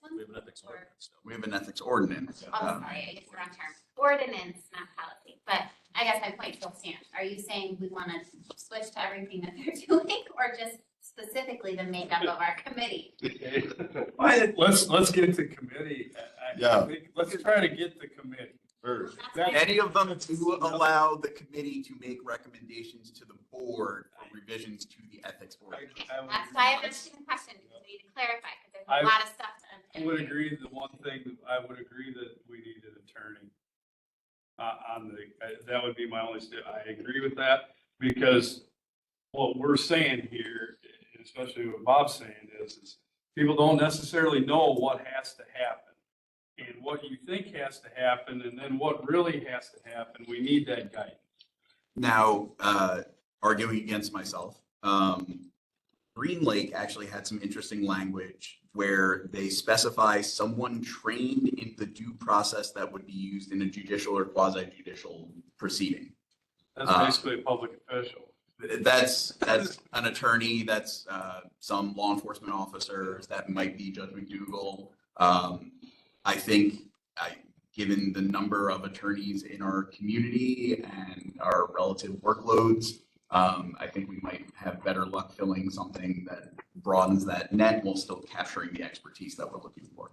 one? We have an ethics ordinance. We have an ethics ordinance. Oh, sorry, I used the wrong term. Ordinance, not policy. But I guess my point still stands. Are you saying we want to switch to everything that they're doing or just specifically the makeup of our committee. Let's get the committee. I think, let's try to get the committee. First. Many of them do allow the committee to make recommendations to the board for revisions to the ethics board. That's why I'm asking the question, because we need to clarify, because there's I- a lot of stuff to I would agree, the one thing, I would agree that we need an attorney. That would be my only I agree with that, because what we're saying here, especially what Bob's saying is people don't necessarily know what has to happen. And what you think has to happen, and then what really has to happen, we need that guidance. Now, arguing against myself, Green Lake actually had some interesting language where they specify someone trained in the due process that would be used in a judicial or quasi-judicial proceeding. That's basically a public official. That's an attorney, that's some law enforcement officers, that might be Judge McDougal. I think, given the number of attorneys in our community and our relative workloads, I think we might have better luck filling something that broadens that net while still capturing the expertise that we're looking for.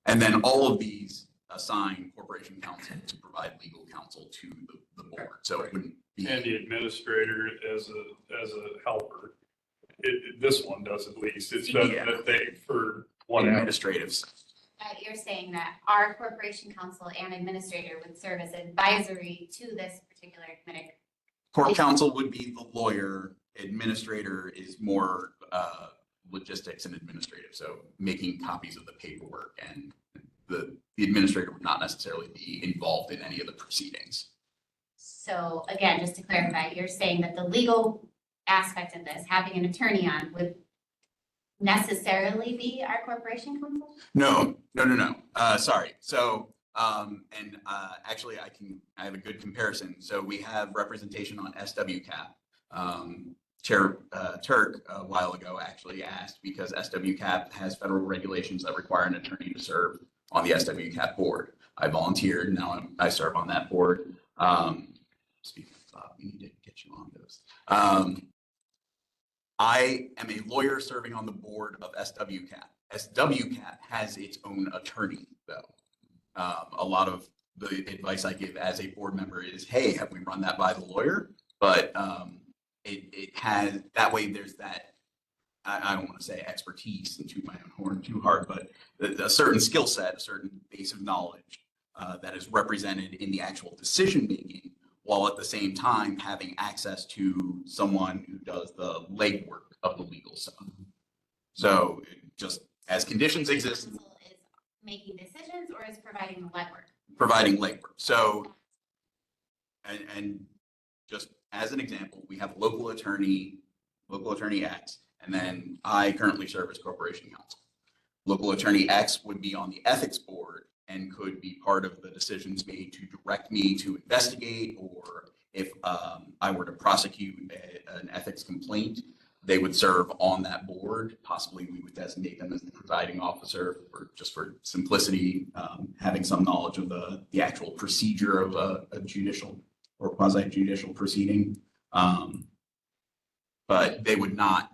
And then all of these assign corporation counsel to provide legal counsel to the board. So it wouldn't be. And the administrator as a helper. This one does at least. It's been that they for one administrative. You're saying that our corporation counsel and administrator would serve as advisory to this particular committee. Corp counsel would be the lawyer, administrator is more logistics and administrative, so making copies of the paperwork, and the administrator would not necessarily be involved in any of the proceedings. So again, just to clarify, you're saying that the legal aspect of this, having an attorney on, would necessarily be our corporation counsel? No. Sorry. So, actually I have a good comparison. So we have representation on SWCAP. Chair Turk a while ago actually asked, because SWCAP has federal regulations that require an attorney to serve on the SWCAP board. I volunteered, now I serve on that board. Speaking of Bob, we need to get you on those. I am a lawyer serving on the board of SWCAP. SWCAP has its own attorney, though. A lot of the advice I give as a board member is, hey, have we run that by the lawyer? But it has, that way there's that, I don't want to say expertise and toot my own horn too hard, but a certain skill set, a certain base of knowledge that is represented in the actual decision making, while at the same time having access to someone who does the legwork of the legal stuff. So just as conditions exist. Counsel is making decisions or is providing the legwork? Providing legwork. So, and just as an example, we have local attorney X, and then I currently serve as corporation counsel. Local attorney X would be on the ethics board and could be part of the decisions made to direct me to investigate, or if I were to prosecute an ethics complaint, they would serve on that board. Possibly we would designate them as the presiding officer, or just for simplicity, having some knowledge of the actual procedure of a judicial or quasi-judicial proceeding. But they would not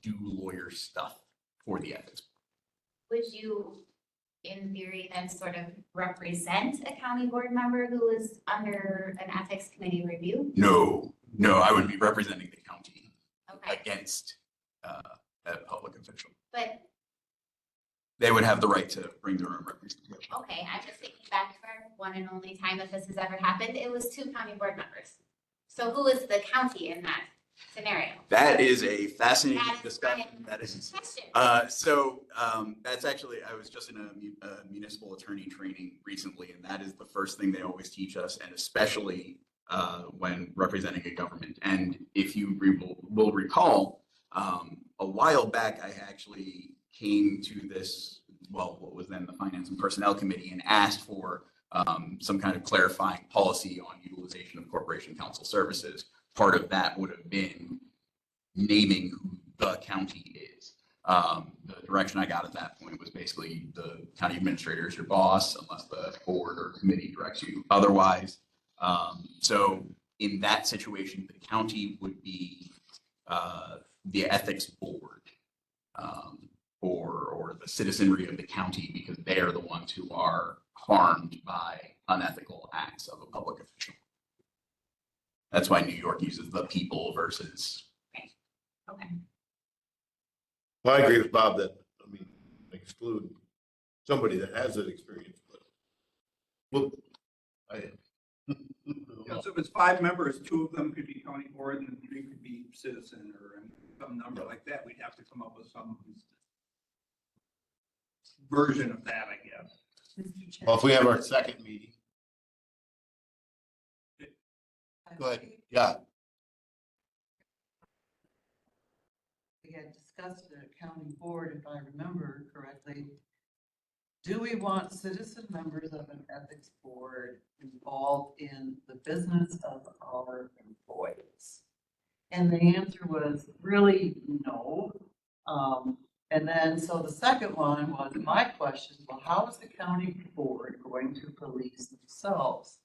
do lawyer stuff for the ethics. Would you, in theory, then sort of represent a county board member who is under an ethics committee review? No, I would be representing the county against a public official. But, They would have the right to bring their own representation. okay, I'm just thinking back for one and only time that this has ever happened, it was 2 county board members. So who is the county in that scenario? That is a fascinating discussion. Question. That's actually, I was just in a municipal attorney training recently, and that is the first thing they always teach us, and especially when representing a government. And if you will recall, a while back, I actually came to this, what was then the Finance and Personnel Committee, and asked for some kind of clarifying policy on utilization of corporation counsel services. Part of that would have been naming who the county is. The direction I got at that point was basically the county administrator is your boss unless the board or committee directs you otherwise. So in that situation, the county would be the ethics board, or the citizenry of the county, because they are the ones who are harmed by unethical acts of a public official. That's why New York uses the people versus. Okay. Well, I agree with Bob that, I mean, exclude somebody that has that experience, but. Well, Yeah, so if it's 5 members, 2 of them could be county board and 3 could be citizen or some number like that. We'd have to come up with some version of that, I guess. Well, if we have our second meeting. Go ahead, yeah. We had discussed the county board, if I remember correctly. Do we want citizen members of an ethics board involved in the business of our employees? And the answer was really no. And then, so the second one was my question, well, how is the county board going to police themselves?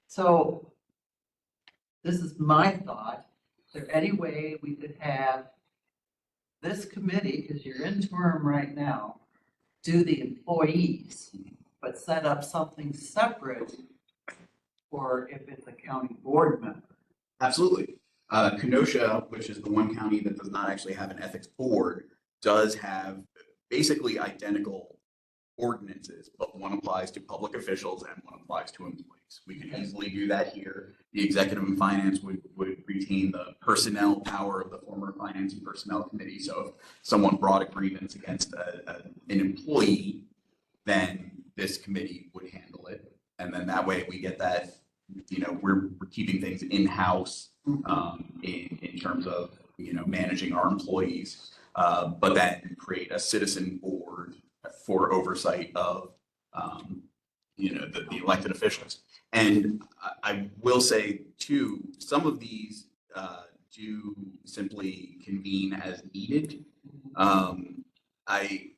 So this is my thought. Is there any way we could have this committee, because you're interim right now, do the employees, but set up something separate for if it's a county board member? Absolutely. Kenosha, which is the one county that does not actually have an ethics board, does have basically identical ordinances, but one applies to public officials and one applies to employees. We could easily do that here. The executive and finance would retain the personnel power of the former finance and personnel committee. So if someone brought a grievance against an employee, then this committee would handle it. And then that way we get that, you know, we're keeping things in-house in terms of, you know, managing our employees, but then create a citizen board for oversight of, you know, the elected officials. And I will say too, some of these do simply convene as needed. I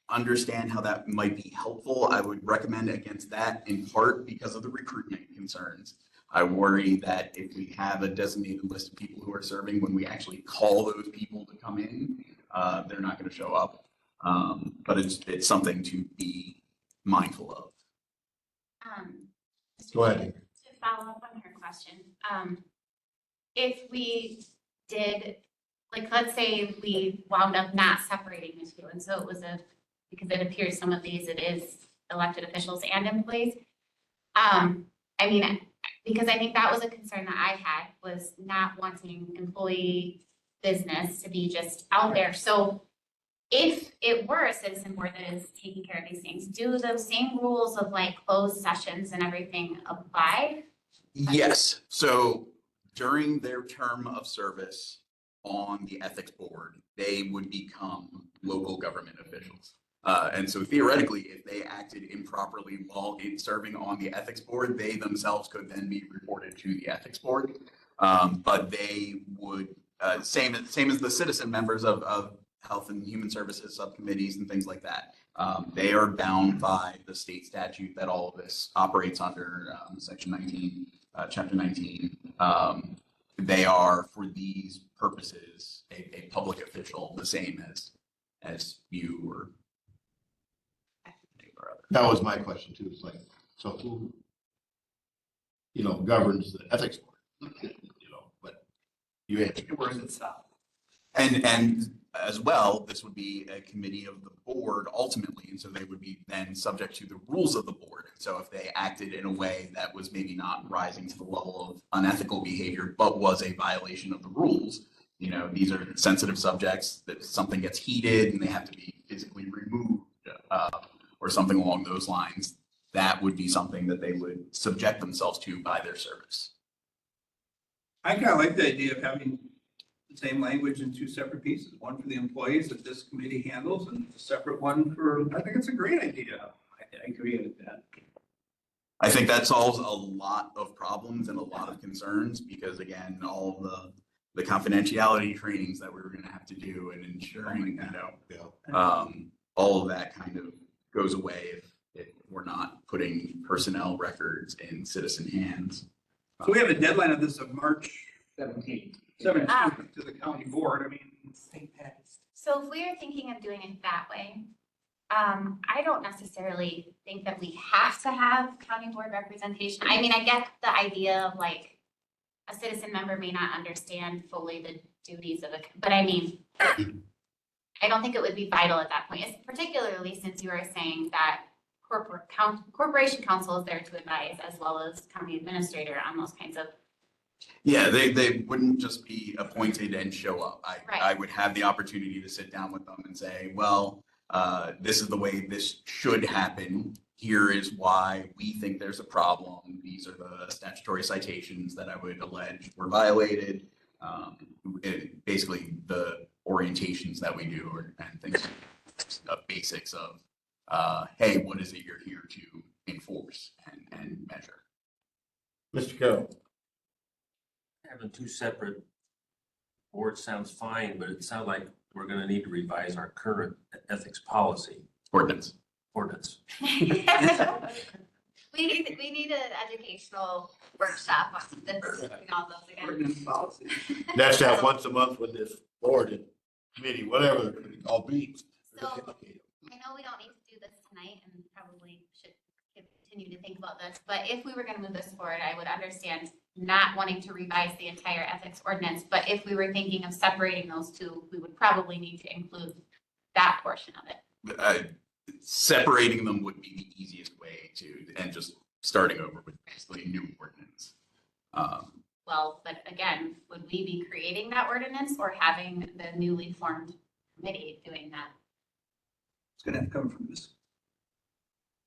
understand how that might be helpful. I would recommend against that in part because of the recruitment concerns. I worry that if we have a designated list of people who are serving, when we actually call those people to come in, they're not going to show up. But it's something to be mindful of. Go ahead. To follow up on her question, if we did, like, let's say we wound up not separating the two, and so it was because it appears some of these, it is elected officials and employees. I mean, because I think that was a concern that I had, was not wanting employee business to be just out there. So if it were a citizen board that is taking care of these things, do those same rules of like closed sessions and everything apply? Yes. So during their term of service on the ethics board, they would become local government officials. And so theoretically, if they acted improperly while serving on the ethics board, they themselves could then be reported to the ethics board. But they would, same as the citizen members of health and human services subcommittees and things like that. They are bound by the state statute that all of this operates under, section 19, chapter 19. They are, for these purposes, a public official, the same as you or other. That was my question too. It's like, so who, you know, governs the ethics board? You know, but you answered. Where does it stop? And as well, this would be a committee of the board ultimately, and so they would be then subject to the rules of the board. So if they acted in a way that was maybe not rising to the level of unethical behavior, but was a violation of the rules, you know, these are sensitive subjects, that something gets heated and they have to be physically removed, or something along those lines, that would be something that they would subject themselves to by their service. I kind of like the idea of having the same language in 2 separate pieces, one for the employees that this committee handles and a separate one for, I think it's a great idea. I agree with that. I think that solves a lot of problems and a lot of concerns because again, all of the confidentiality trainings that we were going to have to do and ensuring, all of that kind of goes away if we're not putting personnel records in citizen hands. So we have a deadline of this of March 17th. Send it to the county board, I mean. St. Patty's. So if we are thinking of doing it that way, I don't necessarily think that we have to have county board representation. I mean, I get the idea of like, a citizen member may not understand fully the duties of a, but I mean, I don't think it would be vital at that point, particularly since you are saying that corporation counsel is there to advise as well as county administrator on those kinds of. Yeah, they wouldn't just be appointed and show up. Right. I would have the opportunity to sit down with them and say, well, this is the way this should happen. Here is why we think there's a problem. These are the statutory citations that I would allege were violated. Basically, the orientations that we do and things, basics of, hey, what is it you're here to enforce and measure? Mr. Carroll. Having two separate boards sounds fine, but it sounds like we're gonna need to revise our current ethics policy. Ordinance. We need an educational workshop on this, all those again. Ordinance policy. That's that once a month with this board and committee, whatever it all be. So I know we don't need to do this tonight and probably should continue to think about this, but if we were gonna move this forward, I would understand not wanting to revise the entire ethics ordinance, but if we were thinking of separating those two, we would probably need to include that portion of it. Separating them would be the easiest way to, and just starting over with basically a new ordinance. Well, but again, would we be creating that ordinance or having the newly formed committee doing that? It's gonna have to come from this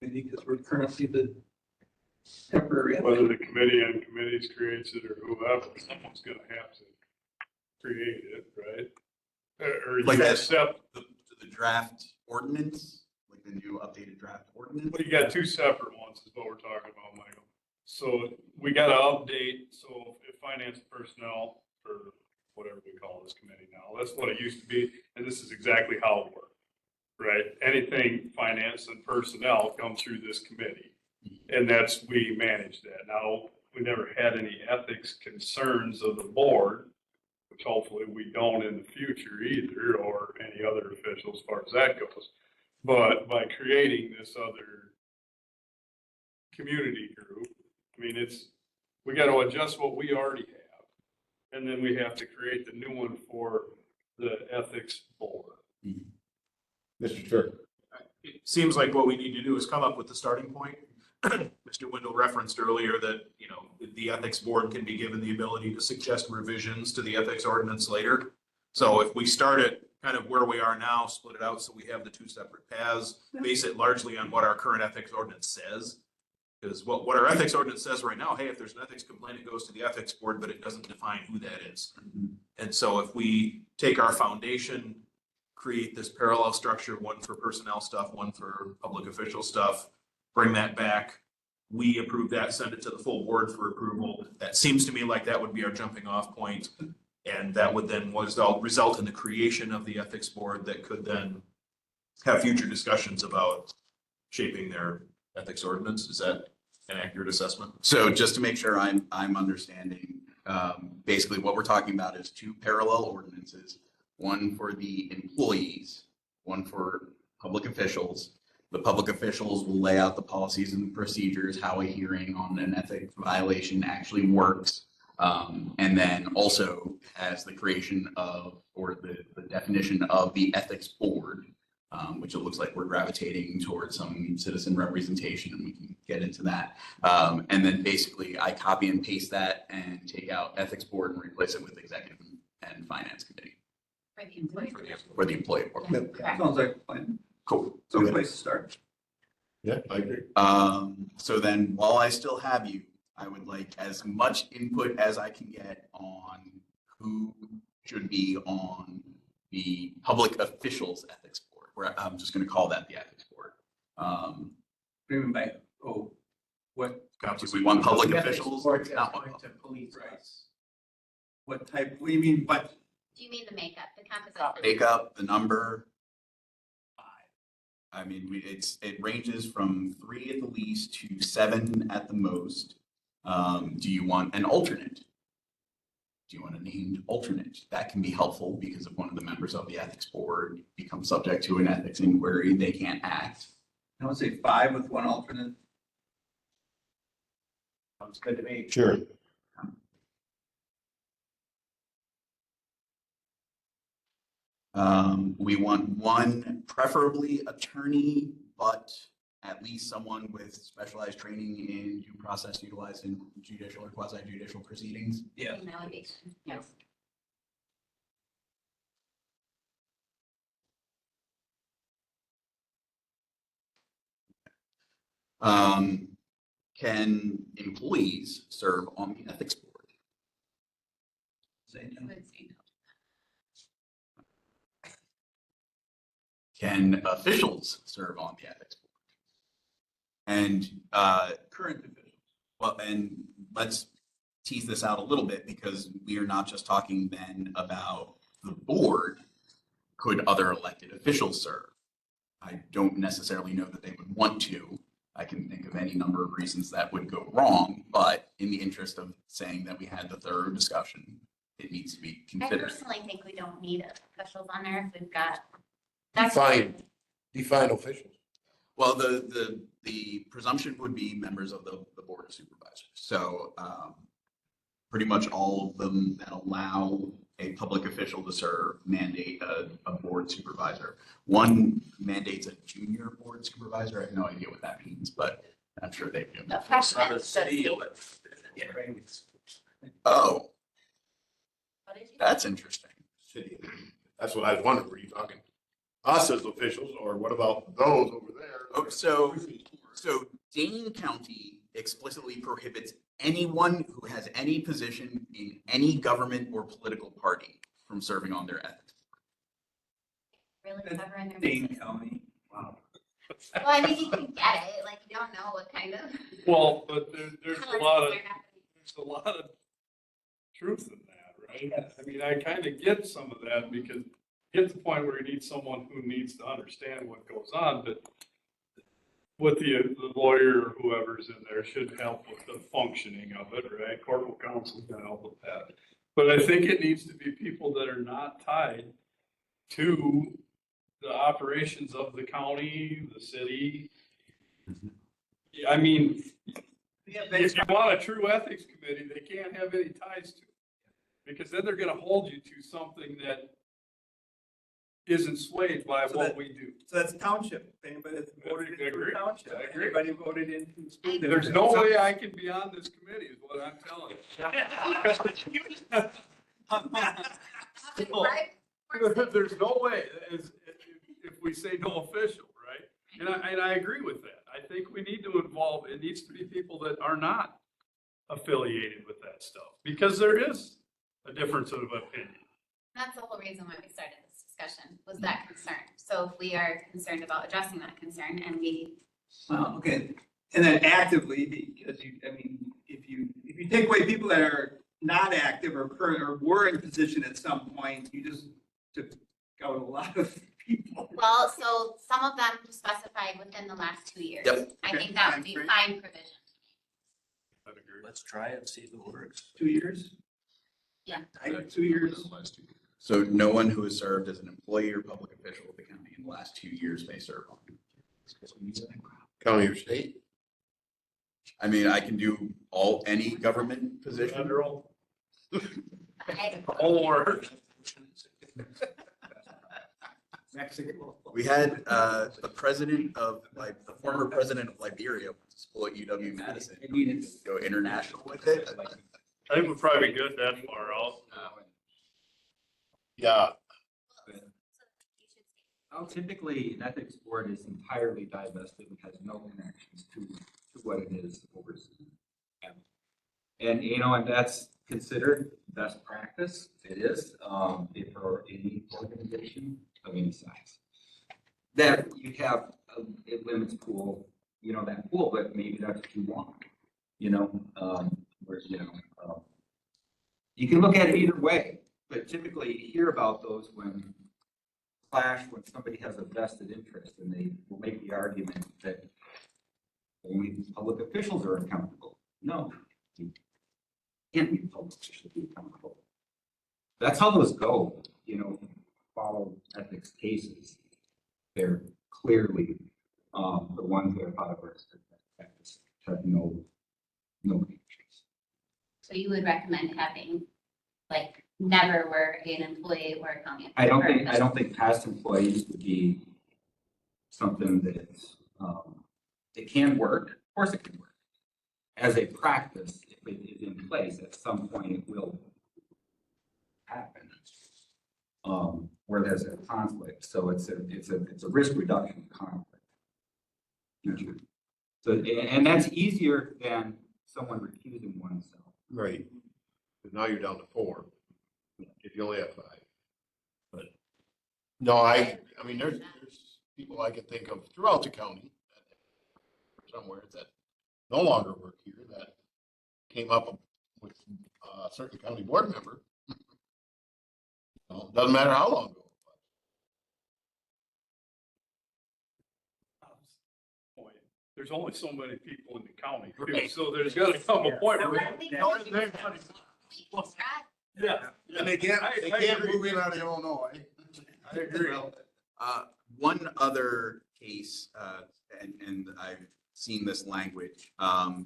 committee because we're currently the temporary. Whether the committee and committees creates it or whoever, someone's gonna have to create it, right? Or Like you that, accept, the draft ordinance, like the new updated draft ordinance. well, you got two separate ones is what we're talking about, Michael. So we gotta update, so if finance personnel, or whatever we call this committee now, that's what it used to be, and this is exactly how it worked, right? Anything finance and personnel come through this committee, and we manage that. Now, we never had any ethics concerns of the board, which hopefully we don't in the future either, or any other official as far as that goes. But by creating this other community group, I mean, we got to adjust what we already have. And then we have to create the new one for the ethics board. Mr. Chair. It seems like what we need to do is come up with the starting point. Mr. Wendell referenced earlier that, the ethics board can be given the ability to suggest revisions to the ethics ordinance later. So if we start at kind of where we are now, split it out so we have the two separate paths, base it largely on what our current ethics ordinance says. Because what our ethics ordinance says right now, hey, if there's an ethics complaint, it goes to the ethics board, but it doesn't define who that is. And so if we take our foundation, create this parallel structure, one for personnel stuff, one for public official stuff, bring that back, we approve that, send it to the full board for approval. That seems to me like that would be our jumping off point. And that would then result in the creation of the ethics board that could then have future discussions about shaping their ethics ordinance. Is that an accurate assessment? So just to make sure I'm understanding, basically what we're talking about is two parallel ordinances, one for the employees, one for public officials. The public officials will lay out the policies and procedures, how a hearing on an ethics violation actually works. And then also has the creation of, or the definition of the ethics board, which it looks like we're gravitating towards some citizen representation, and we can get into that. And then basically I copy and paste that and take out ethics board and replace it with executive and finance committee. For the employee. For the employee board. Correct. Sounds like a plan. Cool. It's a good place to start. Yeah, I agree. So then while I still have you, I would like as much input as I can get on who should be on the public officials ethics board, where I'm just going to call that the ethics board. Even by, what? Do we want public The ethics officials? board is Not going one. to police Right. us. What type, what do you mean, what? Do you mean the makeup, the composition? Makeup, the number. I mean, it ranges from 3 at the least to 7 at the most. Do you want an alternate? Do you want a named alternate? That can be helpful because if one of the members of the ethics board becomes subject to an ethics inquiry, they can't act. I would say 5 with 1 alternate. Sounds good to me. Sure. We want 1, preferably attorney, but at least someone with specialized training in due process utilized in judicial or quasi judicial proceedings. Yeah. That would be, yes. Can employees serve on the ethics board? Say no. Can officials serve on the ethics board? And Current officials. well, and let's tease this out a little bit because we are not just talking then about the board. Could other elected officials serve? I don't necessarily know that they would want to. I can think of any number of reasons that would go wrong, but in the interest of saying that we had the thorough discussion, it needs to be I considered. personally think we don't need officials on there if we've got. Define officials. Well, the presumption would be members of the board of supervisors. So pretty much all of them that allow a public official to serve mandate a board supervisor. One mandates a junior board supervisor. I have no idea what that means, but I'm sure they do. Oh, that's interesting. City. That's what I was wondering. Were you talking us as officials, or what about those over there? Oh, so Dane County explicitly prohibits anyone who has any position in any government or political party from serving on their ethics. Really covering their Dane business. County. Wow. Well, I mean, you can get it, like, you don't know what kind of. Well, but there's a lot of truth in that, right? I mean, I kind of get some of that because you get to the point where you need someone who needs to understand what goes on, but what the lawyer or whoever's in there should help with the functioning of it, right? Corporal counsel can help with that. But I think it needs to be people that are not tied to the operations of the county, the city. I mean, if you want a true ethics committee, they can't have any ties to it. Because then they're gonna hold you to something that isn't swayed by So what that- we do. So that's township. If anybody that's voted in for township. I agree. Everybody voted in school district. There's no way I can be on this committee is what I'm telling you. There's no way, if we say no official, right? And I agree with that. I think we need to involve, it needs to be people that are not affiliated with that stuff, because there is a difference of opinion. That's the whole reason why we started this discussion, was that concern. So if we are concerned about addressing that concern and we. Well, okay, and then actively, because if you take away people that are not active or current or were in position at some point, you just took out a lot of people. Well, so some of them specified within the last 2 years. Yep. I think that would be fine provision. Let's try it, see if it works. 2 years? Yeah. 2 years. So no one who has served as an employee or public official of the county in the last 2 years may serve on. County or state? I mean, I can do any government position. Or. Mexico. We had the president of, like, the former president of Liberia went to school at UW-Madison. Go international with it. I think we're probably good that far out. Yeah. Well, typically, an ethics board is entirely divested and has no connections to what it is overseeing. And, and that's considered best practice. It is, for any organization of any size. That you have a women's pool, that pool, but maybe that's what you want, where, you can look at it either way, but typically you hear about those when somebody has a vested interest and they will make the argument that only public officials are accountable. No, you can't be a public official to be accountable. that's how those go, you know, follow ethics cases. They're clearly, the ones that are out of our practice, have no connections. So you would recommend having, like, never were an employee or a county. I don't think past employees would be something that, it can work, of course it can work. As a practice, if it is in place, at some point it will happen. Where there's a conflict, so it's a risk reduction conflict. So, and that's easier than someone recusing oneself. Right. But now you're down to 4, if you only have 5. But, no, I mean, there's people I can think of throughout the county, somewhere that no longer work here, that came up with a certain county board member. Doesn't matter how long ago. There's only so many people in the county, too, Right. so there's gotta come a point where. Yeah. And they can't move in out of Illinois. I agree. One other case, and I've seen this language,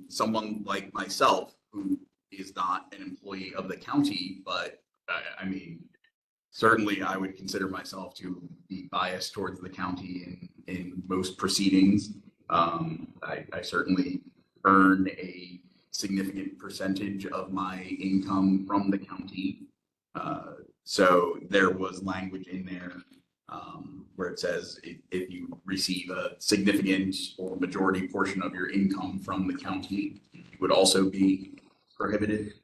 someone like myself who is not an employee of the county, but I mean, certainly I would consider myself to be biased towards the county in most proceedings. I certainly earn a significant percentage of my income from the county. So there was language in there where it says if you receive a significant or majority portion of your income from the county, it would also be prohibited.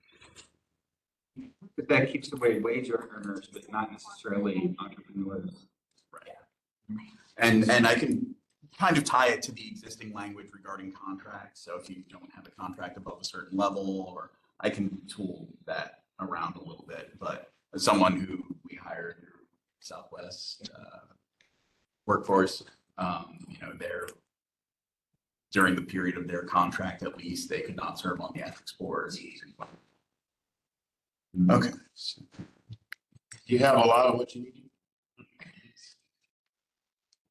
But that keeps away wage earners, but not necessarily entrepreneurs. Right. And I can kind of tie it to the existing language regarding contracts. So if you don't have a contract above a certain level, or I can tool that around a little bit. But as someone who we hired through Southwest workforce, you know, they're during the period of their contract, at least they could not serve on the ethics board. Okay. You have a lot of what you need.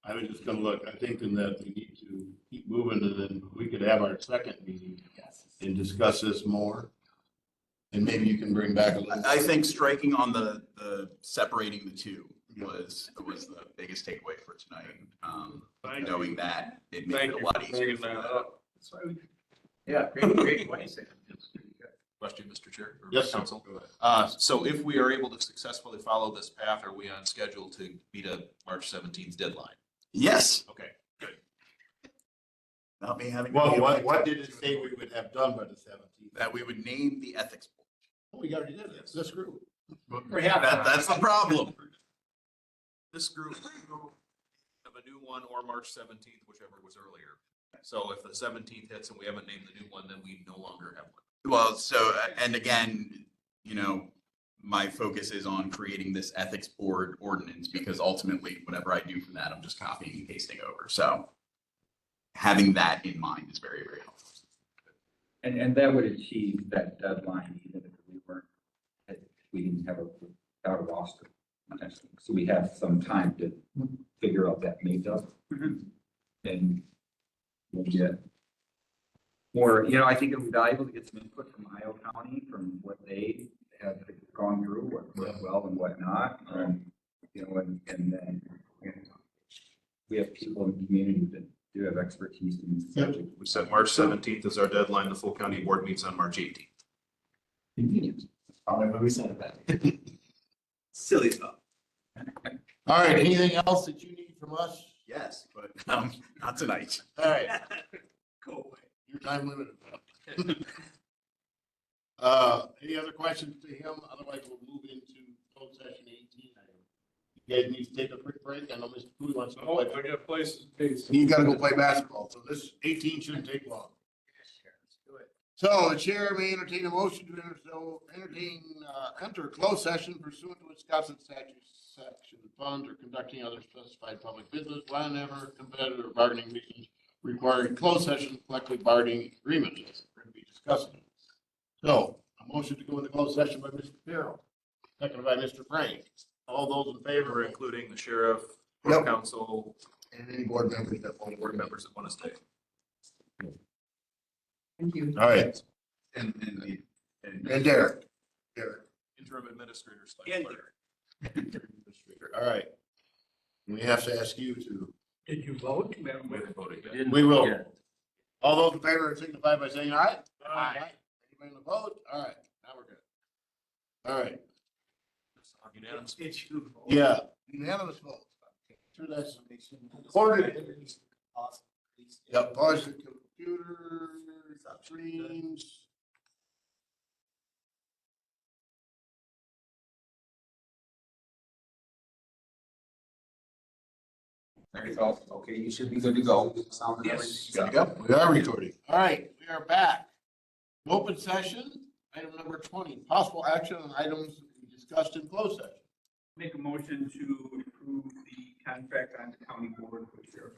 I was just gonna look, I think in that we need to keep moving, and then we could have our second meeting and discuss this more. And maybe you can bring back a little. I think striking on the separating the two was the biggest takeaway for tonight. Knowing that it made it a lot easier. Yeah, great points. Question, Mr. Chair. or Yes, sir. Council. So if we are able to successfully follow this path, are we on schedule to meet a March 17th deadline? Yes. Okay, good. Not me having. Well, what did it say we would have done by the 17th? That we would name the ethics board. Oh, we already did it. This group. That's the problem. This group of a new one or March 17th, whichever was earlier. So if the 17th hits and we haven't named the new one, then we no longer have one. Well, so, and again, you know, my focus is on creating this ethics board ordinance, because ultimately whatever I do from that, I'm just copying and pasting over. So having that in mind is very, very helpful. And that would achieve that deadline even if we didn't have our roster. So we have some time to figure out that makeup. And we'll get more, you know, I think it would be valuable to get some input from Iowa County, from what they have gone through, what worked well and what not. You know, and then we have people in the community that do have expertise in this subject. We set March 17th as our deadline. The full county board meets on March 18th. Convenient. Probably when we said that. Silly stuff. All right, anything else that you need from us? Yes, but not tonight. All right. Go away. Your time limited. Any other questions to him? Otherwise, we'll move into closed session 18. You guys need to take a quick break. I know Mr. Poole wants to Oh, play. I got places. He's gotta go play basketball, so this 18 shouldn't take long. So the chair may entertain a motion to enter closed session pursuant to Wisconsin statute section fund or conducting other specified public business whenever competitive bargaining reasons requiring closed session collective bargaining agreement is going to be discussing. So a motion to go into closed session by Mr. Carroll. seconded by Mr. Frank. All those in favor, Including the sheriff, Yep. council, and any board members that want to board members that want to stay. Thank you. All right, And and Derek. Derek. Interim administrator slash And clerk. All right. We have to ask you to, Did you vote? We haven't voted yet. we will. Yeah. All those in favor signify by saying aye. Aye. Anybody opposed? All right, now we're good. All right, Unanimous. yeah, unanimous vote. Sure that's recorded. Yep, pause the computer, screens. there you go. Okay, you should be good to go. Sound and Yes. everything. Good to go. We are recording. All right, we are back. Open session, item number 20, possible action on items we discussed in closed session. Make a motion to approve the contract on the county board for sheriff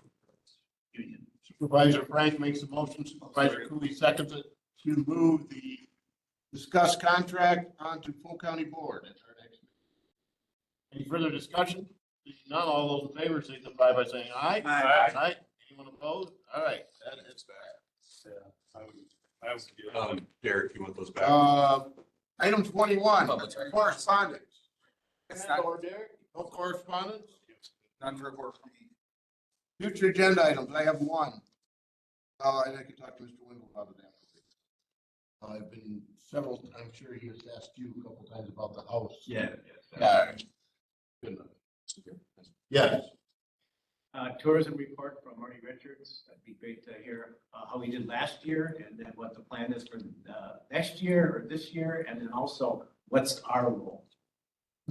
union. Supervisor Frank makes a motion, Supervisor Cooley seconds it to move the discussed contract onto full county board at our next meeting. Any further discussion? Seeing none, all those in favor signify by saying aye. Aye. Anyone opposed? All right, that is back. Derek, you want those back? Item 21, Public hearing. correspondence. It's not, No correspondence? none to report from me. Future agenda items, I have one. And I can talk to Mr. Wendell about it after. I've been several, I'm sure he has asked you a couple times about the house. Yeah. Good enough. Yes, Tourism report from Marty Richards. That'd be great to hear how we did last year and then what the plan is for next year or this year. And then also what's our role?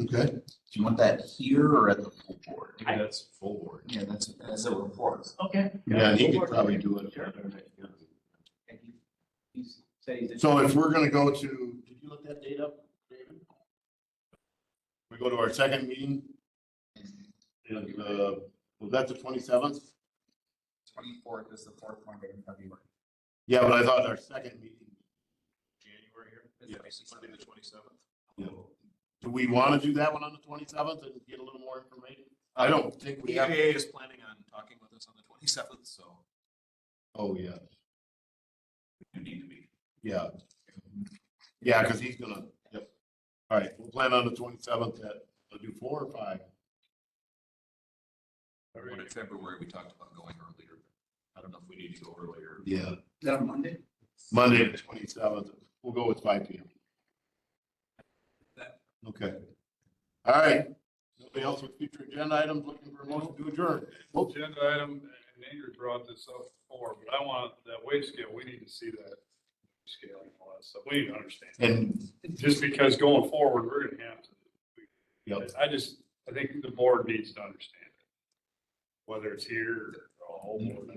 okay. Do you want that here or at the full board? I think that's full board. Yeah, that's a report. Okay. Yeah, he could probably do it. Sure. And he said he's. So if we're gonna go to, did you look that date up, David? We go to our second meeting. And, was that the 27th? 24th is the fourth Monday in February. Yeah, but I thought our second meeting. January here? Yeah, it's Monday the 27th. Yeah. Do we want to do that one on the 27th and get a little more information? I don't think we The have. EAA is planning on talking with us on the 27th, so Oh, yeah, you need to be. yeah. Yeah, because he's gonna, yep. All right, we'll plan on the 27th at, we'll do 4 or 5. One in February, we talked about going earlier. I don't know if we need to go earlier. Yeah. Is that on Monday? Monday, the 27th, we'll go with 5 p.m. Okay. All right. Nobody else with future agenda items looking for a motion to adjourn? Agenda item, and Ingrid brought this up before, but I want that wage scale, we need to see that scale and all that stuff. We need to understand. And Just because going forward, we're gonna have to. Yep. I think the board needs to understand it. Whether it's here or a whole board.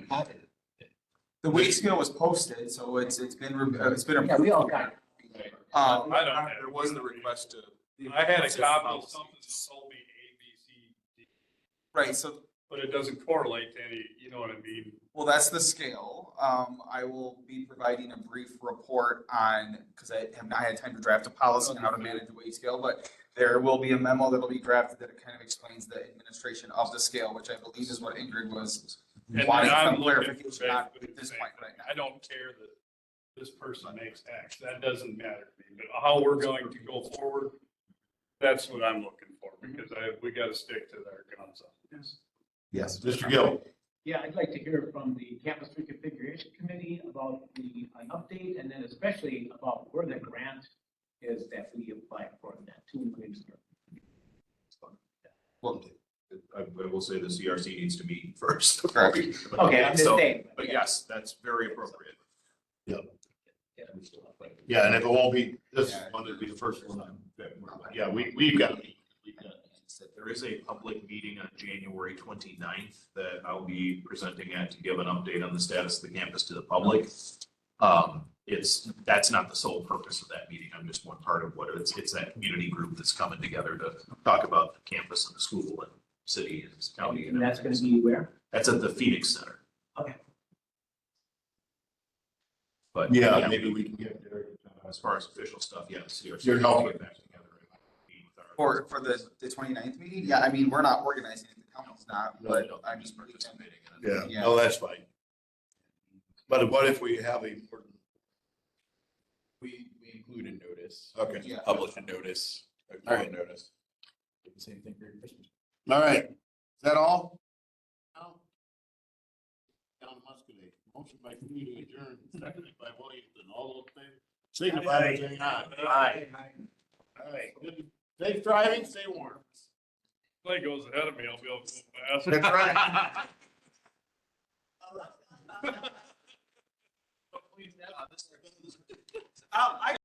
The wage scale was posted, so it's been. Yeah, we all got it. I don't have. There was the request to. I had a copy of something that told me A, B, C, D, Right, so, but it doesn't correlate to any, you know what I mean? well, that's the scale. I will be providing a brief report on, because I have not had time to draft a policy on how to manage the wage scale, but there will be a memo that'll be drafted that kind of explains the administration of the scale, which I believe is what Ingrid was And wanting I'm some looking clarification for on basically at the this same point thing. right now. I don't care that this person makes X, that doesn't matter to me, but how we're going to go forward, that's what I'm looking for, because we gotta stick to our guns on this. yes, Mr. Gill. Yeah, I'd like to hear from the campus reconfiguration committee about an update and then especially about where the grant is that we applied for that $2 million. Well, I will say the CRC needs to meet first. Correct. Okay, I'm just So, saying. but yes, that's very appropriate. Yeah, and if it won't be this one, it'll be the first one on February. Yeah, we've got to meet. There is a public meeting on January 29th that I'll be presenting at to give an update on the status of the campus to the public. That's not the sole purpose of that meeting. I'm just one part of what it's that community group that's coming together to talk about the campus and the school and city and county. And that's going to be where? That's at the Phoenix Center. Okay. But Yeah, maybe we can get there. as far as official stuff, yeah, the CRC. You're helping. Get back together and meet with our For the 29th meeting, yeah, I mean, we're not organizing it, the county's not, but I'm just participating in it. Yeah, no, that's fine. But what if we have a, We include a notice. okay. Yeah. Publish a notice, a All right. notice. Do the same thing for Christmas. All right, is that all? No? Down Muscatine, motion by Cooney to adjourn, seconded by Williamson, all those in favor, signify by saying aye. Aye. All right, good, safe driving, stay warm. Clay goes ahead of me, I'll be able to go fast. That's right. I